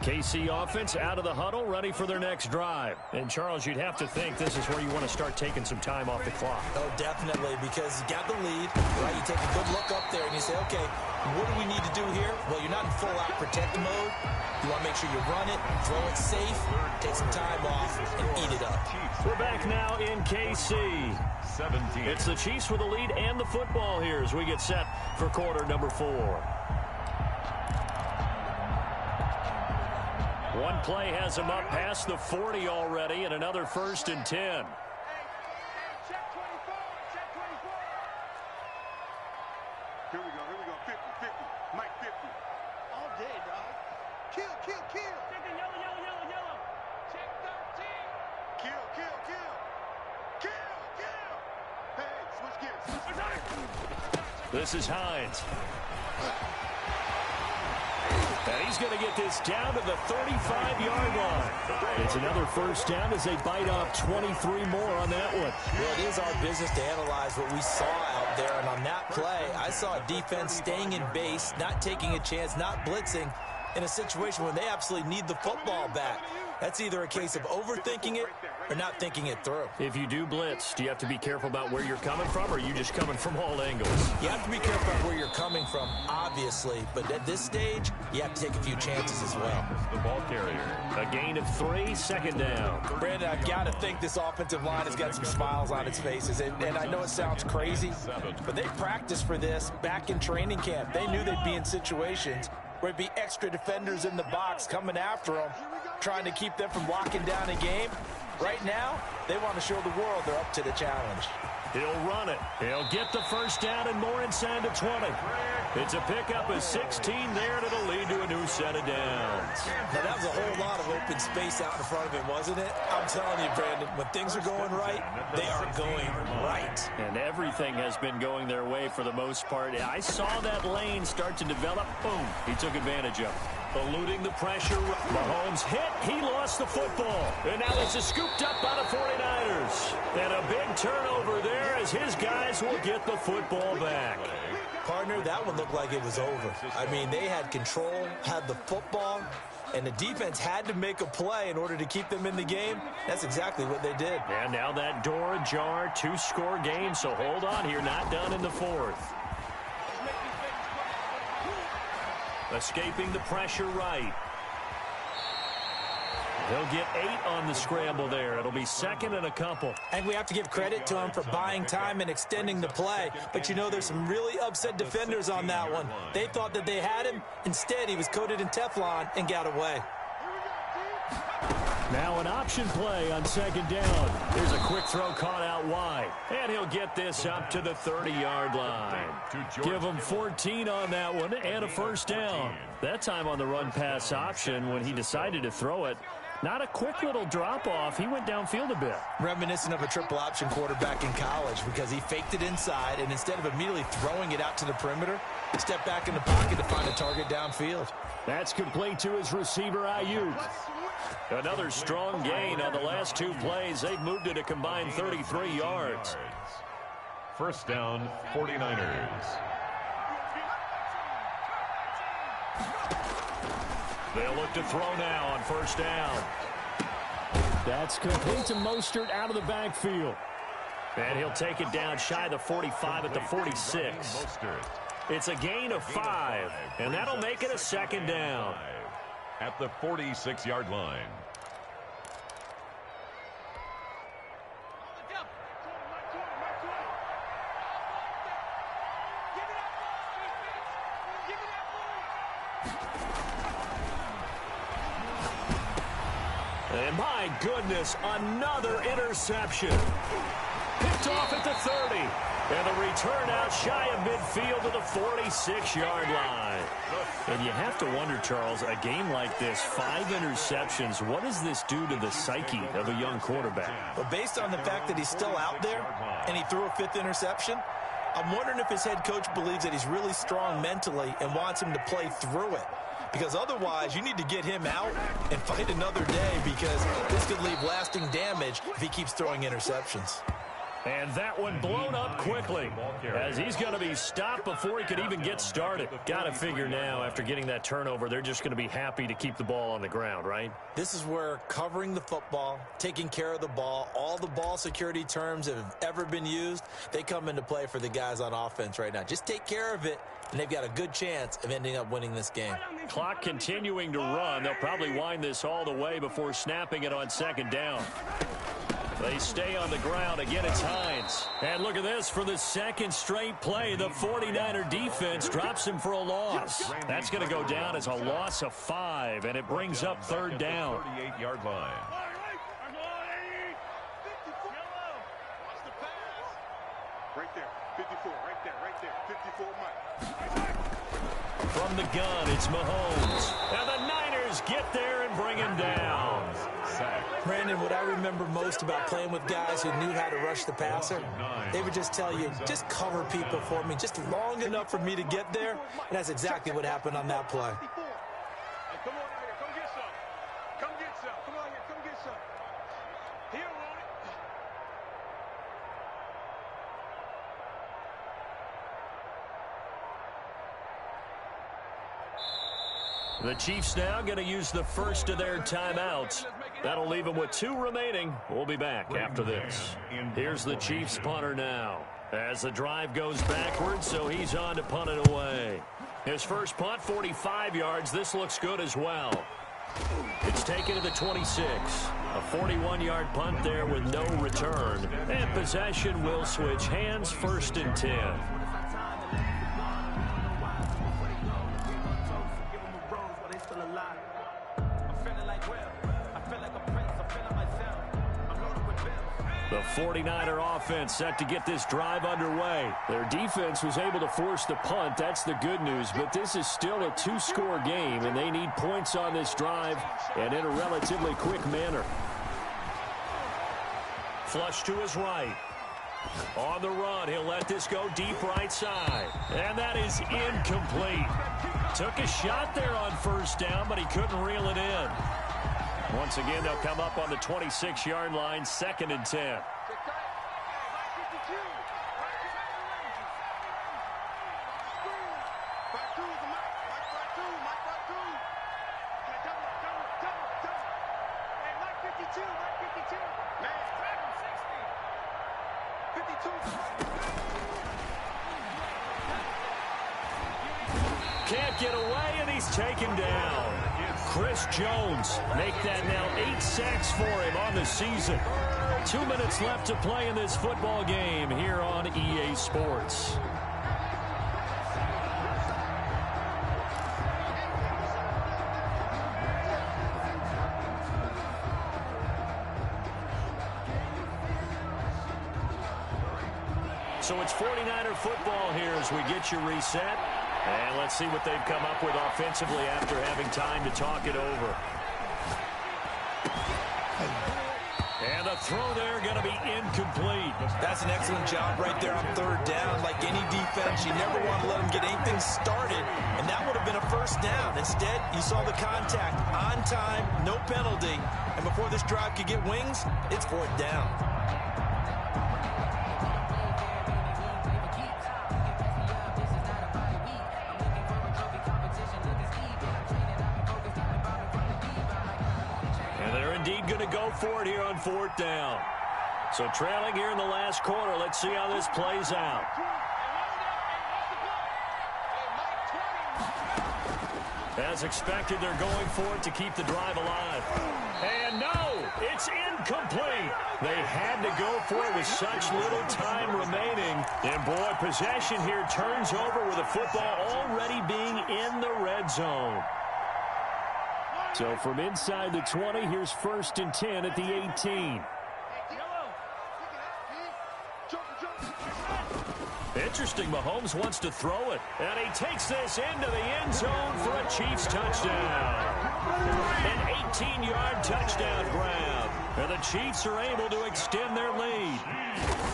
KC offense out of the huddle, ready for their next drive. And, Charles, you'd have to think this is where you want to start taking some time off the clock. Oh, definitely, because you got the lead, right? You take a good look up there, and you say, okay, what do we need to do here? Well, you're not in full-out protect mode. You want to make sure you run it, throw it safe, take some time off, and eat it up. We're back now in KC. 17. It's the Chiefs with the lead and the football here as we get set for quarter number 4. One play has him up past the 40 already, and another 1st and 10. Check 24, check 24. Here we go, 50, Mike 50. All day, dog. Kill. Check the yellow. Check 13. Kill. Hey, switch gears. This is Hines. And he's going to get this down to the 35-yard line. It's another 1st down as they bite off 23 more on that one. Well, it is our business to analyze what we saw out there. And on that play, I saw a defense staying in base, not taking a chance, not blitzing in a situation where they absolutely need the football back. That's either a case of overthinking it or not thinking it through. If you do blitz, do you have to be careful about where you're coming from, or are you just coming from all angles? You have to be careful about where you're coming from, obviously. But at this stage, you have to take a few chances as well. The ball carrier. A gain of 3, 2nd down. Brandon, I've got to think this offensive line has got some smiles on its faces. And I know it sounds crazy, but they practiced for this back in training camp. They knew they'd be in situations where there'd be extra defenders in the box coming after them, trying to keep them from locking down a game. Right now, they want to show the world they're up to the challenge. He'll run it. He'll get the 1st down and more inside the 20. It's a pickup of 16 there, and it'll lead to a new set of downs. Now, that was a whole lot of open space out in front of him, wasn't it? I'm telling you, Brandon, when things are going right, they are going right. And everything has been going their way for the most part. I saw that lane start to develop. Boom. He took advantage of it. Eluding the pressure. Mahomes hit. He lost the football. And now this is scooped up by the 49ers. And a big turnover there as his guys will get the football back. Partner, that one looked like it was over. I mean, they had control, had the football, and the defense had to make a play in order to keep them in the game. That's exactly what they did. And now that door ajar, 2-score game, so hold on here, not done in the fourth. Escaping the pressure right. They'll get 8 on the scramble there. It'll be second and a couple. I think we have to give credit to him for buying time and extending the play. But, you know, there's some really upset defenders on that one. They thought that they had him. Instead, he was coated in Teflon and got away. Now an option play on second down. Here's a quick throw caught out wide. And he'll get this up to the 30-yard line. Give him 14 on that one and a first down. That time on the run-pass option when he decided to throw it. Not a quick little drop-off. He went downfield a bit. Reminiscent of a triple option quarterback in college because he faked it inside, and instead of immediately throwing it out to the perimeter, he stepped back in the pocket to find a target downfield. That's complete to his receiver, Ayuk. Another strong gain on the last 2 plays. They've moved it a combined 33 yards. First down, 49ers. They'll look to throw now on first down. That's complete to Mostert out of the backfield. And he'll take it down shy of the 45 at the 46. It's a gain of 5, and that'll make it a second down. At the 46-yard line. And my goodness, another interception. Picked off at the 30. And the return out shy of midfield to the 46-yard line. And you have to wonder, Charles, a game like this, 5 interceptions, what does this do to the psyche of a young quarterback? Well, based on the fact that he's still out there and he threw a 5th interception, I'm wondering if his head coach believes that he's really strong mentally and wants him to play through it. Because otherwise, you need to get him out and fight another day because this could leave lasting damage if he keeps throwing interceptions. And that one blown up quickly as he's going to be stopped before he could even get started. Got to figure now after getting that turnover, they're just going to be happy to keep the ball on the ground, right? This is where covering the football, taking care of the ball, all the ball security terms that have ever been used, they come into play for the guys on offense right now. Just take care of it, and they've got a good chance of ending up winning this game. Clock continuing to run. They'll probably wind this all the way before snapping it on second down. They stay on the ground. Again, it's Hines. And look at this. For the second straight play, the 49er defense drops him for a loss. That's going to go down as a loss of 5, and it brings up third down. 38-yard line. Right there. 54. Right there. 54, Mike. From the gun, it's Mahomes. And the Niners get there and bring him down. Brandon, what I remember most about playing with guys who knew how to rush the passer, they would just tell you, just cover people for me, just long enough for me to get there. And that's exactly what happened on that play. Come on out here. Come get some. Come get some. Come on here. Come get some. He don't want it. The Chiefs now going to use the first of their timeouts. That'll leave them with 2 remaining. We'll be back after this. Here's the Chiefs punter now. As the drive goes backwards, so he's on to punt it away. His first punt, 45 yards. This looks good as well. It's taken to the 26. A 41-yard punt there with no return. And possession will switch hands, 1st and 10. The 49er offense set to get this drive underway. Their defense was able to force the punt. That's the good news. But this is still a 2-score game, and they need points on this drive and in a relatively quick manner. Flush to his right. On the run, he'll let this go deep right side. And that is incomplete. Took a shot there on first down, but he couldn't reel it in. Once again, they'll come up on the 26-yard line, 2nd and 10. Can't get away, and he's taken down. Chris Jones make that now 8 sacks for him on the season. 2 minutes left to play in this football game here on EA Sports. So it's 49er football here as we get you reset. And let's see what they've come up with offensively after having time to talk it over. And the throw there going to be incomplete. That's an excellent job right there on third down. Like any defense, you never want to let them get anything started, and that would have been a first down. Instead, you saw the contact on time, no penalty, and before this drive could get wings, it's fourth down. For it here on fourth down. So trailing here in the last quarter. Let's see how this plays out. As expected, they're going for it to keep the drive alive. And no, it's incomplete. They had to go for it with such little time remaining. And boy, possession here turns over with the football already being in the red zone. So from inside the 20, here's 1st and 10 at the 18. Interesting, Mahomes wants to throw it. And he takes this into the end zone for a Chiefs touchdown. An 18-yard touchdown grab. And the Chiefs are able to extend their lead.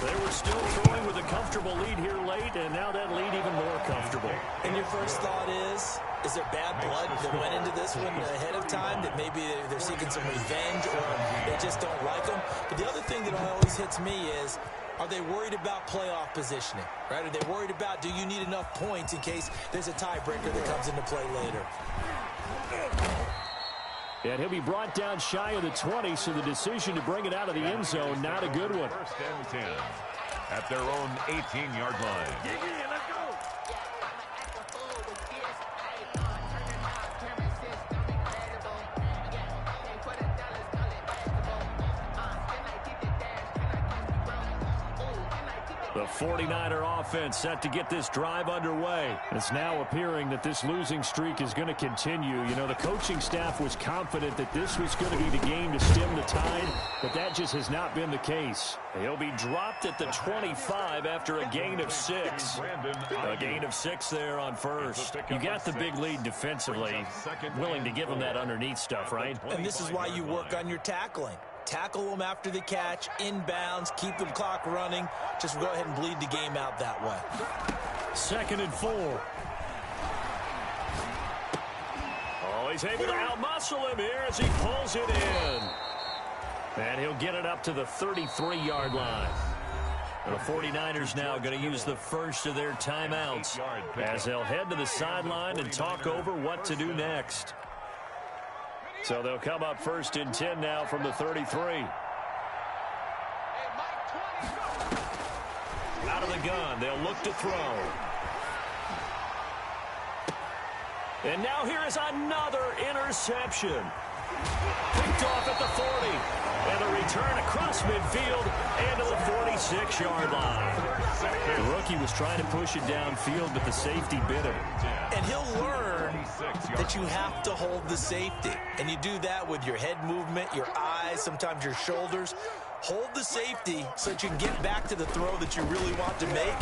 They were still throwing with a comfortable lead here late, and now that lead even more comfortable. And your first thought is there bad blood that went into this one ahead of time, that maybe they're seeking some revenge or they just don't like them? But the other thing that always hits me is, are they worried about playoff positioning, right? Are they worried about, do you need enough points in case there's a tiebreaker that comes into play later? And he'll be brought down shy of the 20, so the decision to bring it out of the end zone, not a good one. 1st and 10 at their own 18-yard line. Let's go. The 49er offense set to get this drive underway. It's now appearing that this losing streak is going to continue. You know, the coaching staff was confident that this was going to be the game to stem the tide, but that just has not been the case. He'll be dropped at the 25 after a gain of 6. A gain of 6 there on first. You got the big lead defensively. Willing to give him that underneath stuff, right? And this is why you work on your tackling. Tackle them after the catch, inbounds, keep the clock running. Just go ahead and bleed the game out that way. 2nd and 4. Oh, he's able to outmuscle him here as he pulls it in. And he'll get it up to the 33-yard line. The 49ers now going to use the first of their timeouts as they'll head to the sideline and talk over what to do next. So they'll come up 1st and 10 now from the 33. Out of the gun, they'll look to throw. And now here is another interception. Picked off at the 40. And a return across midfield and to the 46-yard line. The rookie was trying to push it downfield, but the safety bit him. And he'll learn that you have to hold the safety. And you do that with your head movement, your eyes, sometimes your shoulders. Hold the safety so that you can get back to the throw that you really want to make.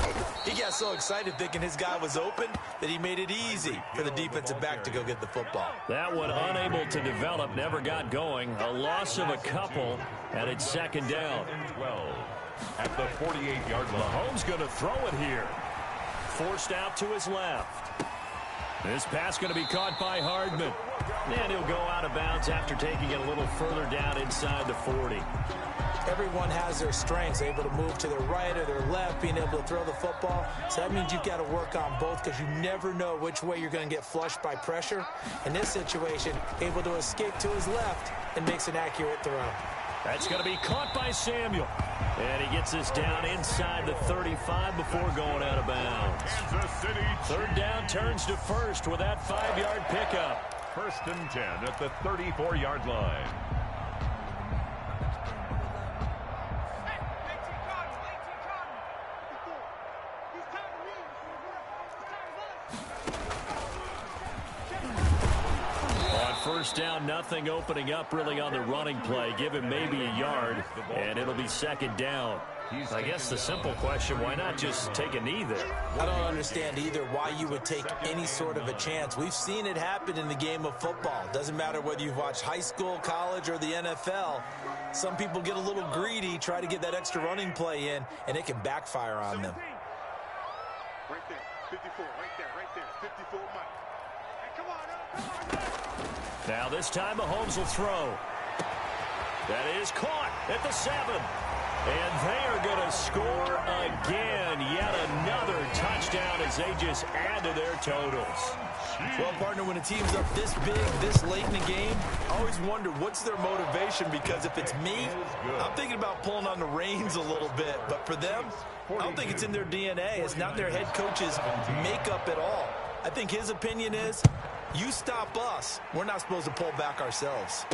He got so excited thinking his guy was open that he made it easy for the defensive back to go get the football. That one unable to develop, never got going. A loss of a couple, and it's 2nd down. 12 at the 48-yard line. Mahomes going to throw it here. Forced out to his left. This pass going to be caught by Hardman. And he'll go out of bounds after taking it a little further down inside the 40. Everyone has their strengths, able to move to their right or their left, being able to throw the football. So that means you've got to work on both because you never know which way you're going to get flushed by pressure. In this situation, able to escape to his left and makes an accurate throw. That's going to be caught by Samuel. And he gets us down inside the 35 before going out of bounds. Third down turns to first with that 5-yard pickup. 1st and 10 at the 34-yard line. First down, nothing opening up really on the running play. Give him maybe a yard, and it'll be 2nd down. I guess the simple question, why not just take a knee there? I don't understand either why you would take any sort of a chance. We've seen it happen in the game of football. Doesn't matter whether you've watched high school, college, or the NFL. Some people get a little greedy, try to get that extra running play in, and it can backfire on them. Right there, 54, right there, 54, Mike. Hey, come on. Now this time Mahomes will throw. That is caught at the 7. And they are going to score again. Yet another touchdown as they just add to their totals. Well, partner, when a team's up this big, this late in the game, I always wonder what's their motivation, because if it's me, I'm thinking about pulling on the reins a little bit. But for them, I don't think it's in their DNA. It's not their head coach's makeup at all. I think his opinion is, you stop us, we're not supposed to pull back ourselves.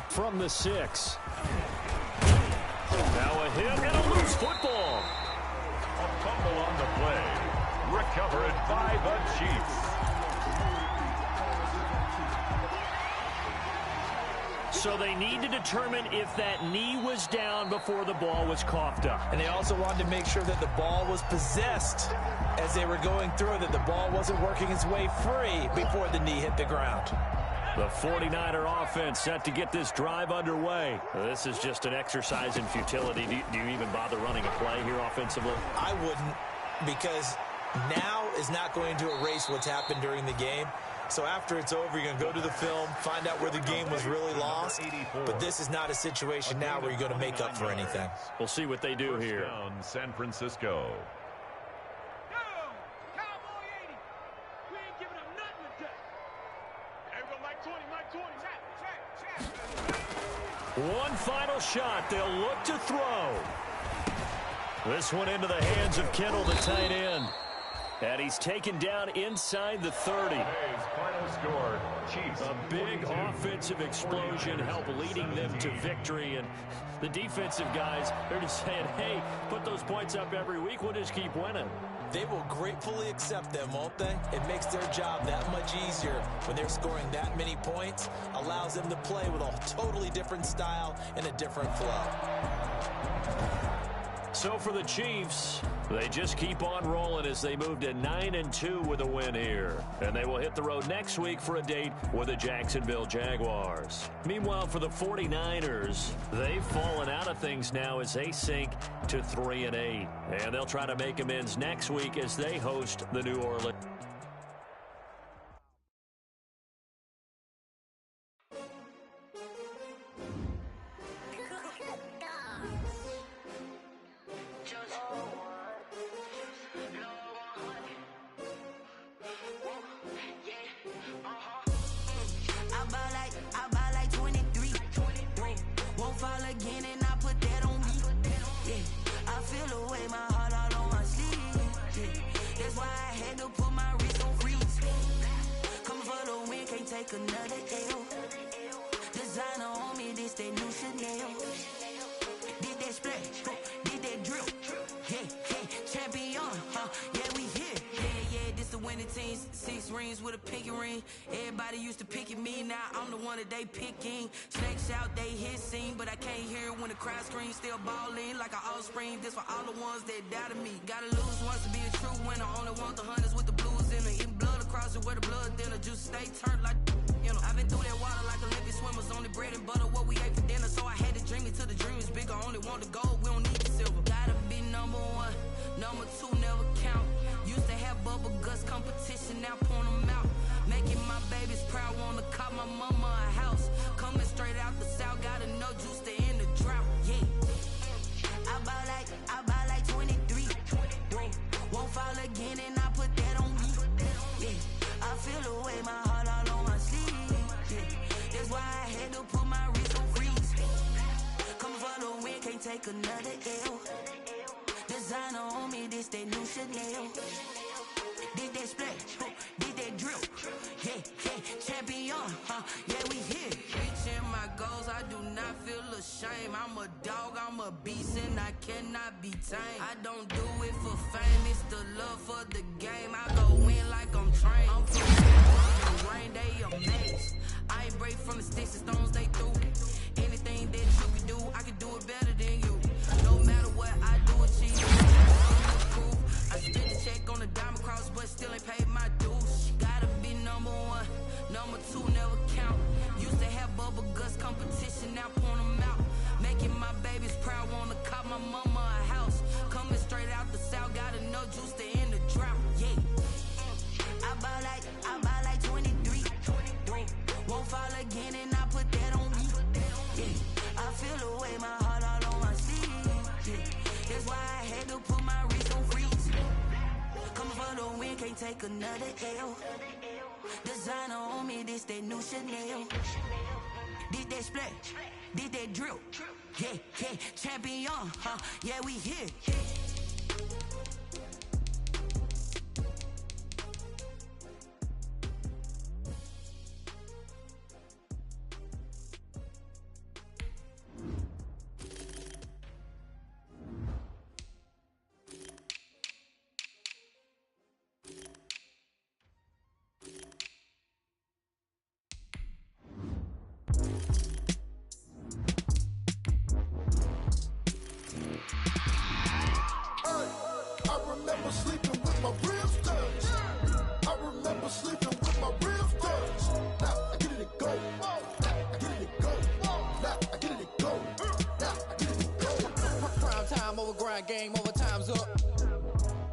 From the 6. Now a hit and a loose football. A fumble on the play. Recovered by the Chiefs. So they need to determine if that knee was down before the ball was coughed up. And they also wanted to make sure that the ball was possessed as they were going through, that the ball wasn't working its way free before the knee hit the ground. The 49er offense set to get this drive underway. This is just an exercise in futility. Do you even bother running a play here offensively? I wouldn't, because now is not going to erase what's happened during the game. So after it's over, you're going to go to the film, find out where the game was really lost. But this is not a situation now where you're going to make up for anything. We'll see what they do here. Down, San Francisco. One final shot. They'll look to throw. This one into the hands of Kittle, the tight end. And he's taken down inside the 30. Final score, Chiefs. A big offensive explosion helped leading them to victory. And the defensive guys, they're just saying, hey, put those points up every week. We'll just keep winning. They will gratefully accept them, won't they? It makes their job that much easier when they're scoring that many points. Allows them to play with a totally different style and a different flow. So for the Chiefs, they just keep on rolling as they move to 9-2 with a win here. And they will hit the road next week for a date with the Jacksonville Jaguars. Meanwhile, for the 49ers, they've fallen out of things now as they sink to 3-8. And they'll try to make amends next week as they host the New Orleans. Everybody used to pick at me, now I'm the one that they picking. Snakes out, they hit scene, but I can't hear when the crowd screams. Still balling like an offspring. This for all the ones that doubted me. Gotta lose once to be a true winner. Only want the hunters with the blues in it. Eating blood across it where the blood thinner. Juice stay turned like, you know. I've been through that water like Olympic swimmers. Only bread and butter, what we ate for dinner. So I had to dream it till the dream is bigger. Only want the gold, we don't need the silver. Gotta be number one, number two never count. Used to have bubble guts competition, now point them out. Making my babies proud, wanna cop my mama a house. Coming straight out the south, gotta know juice to end the drought, yeah. I buy like 23. Won't fall again and I put that on me, yeah. I feel the way, my heart all on my sleeve, yeah. That's why I had to put my wrist on freeze. take another L. Designer on me, this that new Chanel. Did that splash, did that drip. Yeah, champion, yeah, we here. Reaching my goals, I do not feel ashamed. I'm a dog, I'm a beast, and I cannot be tamed. I don't do it for fame, it's the love for the game. I go in like I'm trained. I'm from the rain, they amazed. I ain't break from the sticks and stones, they through. Anything that you can do, I can do it better than you. No matter what I do, achieve. I spent the check on the diamond cross, but still ain't paid my dues. Gotta be number one, number two never count. Used to have bubble guts competition, now point them out. Making my babies proud, wanna cop my mama a house. Coming straight out the south, got enough juice to end the drought. Yeah, I buy like 23. Won't fall again, and I put that on me. Yeah, I feel the way, my heart all on my sleeve. Yeah, that's why I had to put my wrist on freeze. Coming for the win, can't take another L. Designer on me, this that new Chanel. Did that splash, did that drip. Yeah, champion, yeah, we here. Game over, time's up.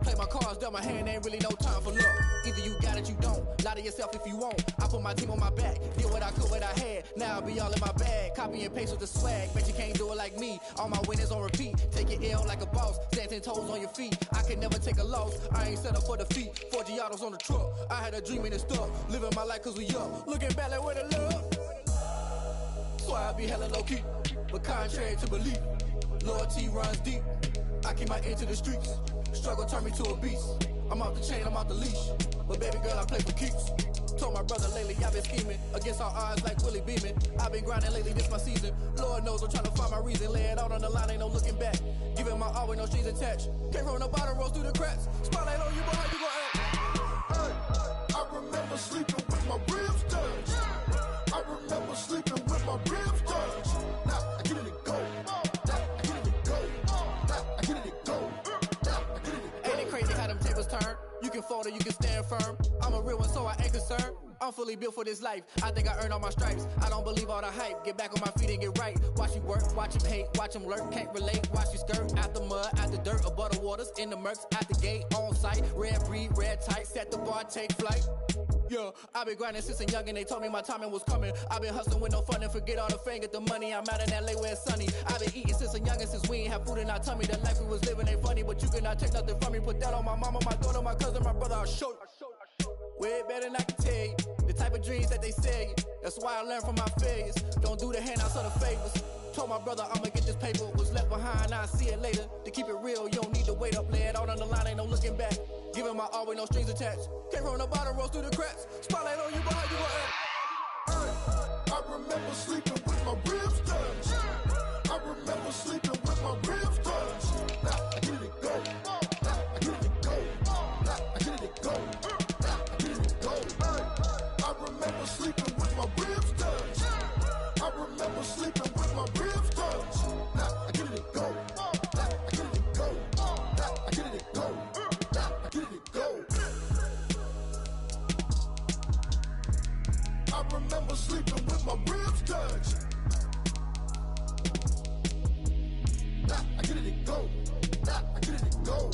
Play my cards, dealt my hand, ain't really no time for luck. Either you got it, you don't. Lie to yourself if you won't. I put my team on my back, did what I could, what I had. Now I'll be all in my bag. Copy and paste with the swag. Bet you can't do it like me. All my winners on repeat. Take your L like a boss. Stand 10 toes on your feet. I can never take a loss. I ain't set up for defeat. 4 Giottos on the truck. I had a dream and it stuck. Living my life cause we up. Looking back like where the love. So I be hella low key. But contrary to belief, loyalty runs deep. I keep my ear to the streets. Struggle turned me to a beast. I'm off the chain, I'm off the leash. But baby girl, I play for keeps. Told my brother lately, I've been scheming. Against all odds like Willie Beeman. I've been grinding lately, this my season. Lord knows I'm trying to find my reason. Lay it out on the line, ain't no looking back. Giving my all with no strings attached. Came from the bottom, rose through the cracks. Spotlight on you, but how you gon' act? I remember sleeping with my ribs touched. I remember sleeping with my ribs touched. Now I get it and go. Turn. You can fold or you can stand firm. I'm a real one, so I ain't concerned. I'm fully built for this life. I think I earned all my stripes. I don't believe all the hype. Get back on my feet and get right. Watch you work, watch him hate, watch him lurk. Can't relate, watch you skirt. Out the mud, out the dirt, above the waters, in the murks, out the gate, on site. Red breed, red tight, set the bar, take flight. Yeah, I've been grinding since a youngin', they told me my timing was coming. I've been hustling with no fun and forget all the fame, get the money. I'm out in LA where it's sunny. I've been eating since a youngin', since we ain't have food in our tummy. The life we was living ain't funny, but you cannot take nothing from me. Put that on my mama, my daughter, my cousin, my brother, I'll show you. Way better than I can tell you. The type of dreams that they sell you. That's why I learned from my failures. Don't do the handouts or the favors. Told my brother I'ma get this paper. Was left behind, I'll see it later. To keep it real, you don't need to wait up. Lay it out on the line, ain't no looking back. Giving my all with no strings attached. Came from the bottom, rose through the cracks. Spotlight on you, but how you gon' act? I remember sleeping with my ribs touched. I remember sleeping with my ribs touched. Now I get it and go. Now I get it and go. Now I get it and go. Now I get it and go. I remember sleeping with my ribs touched. I remember sleeping with my ribs touched. Now I get it and go. Now I get it and go. Now I get it and go. Now I get it and go. I remember sleeping with my ribs touched. Nah, I get it and go. Nah, I get it and go.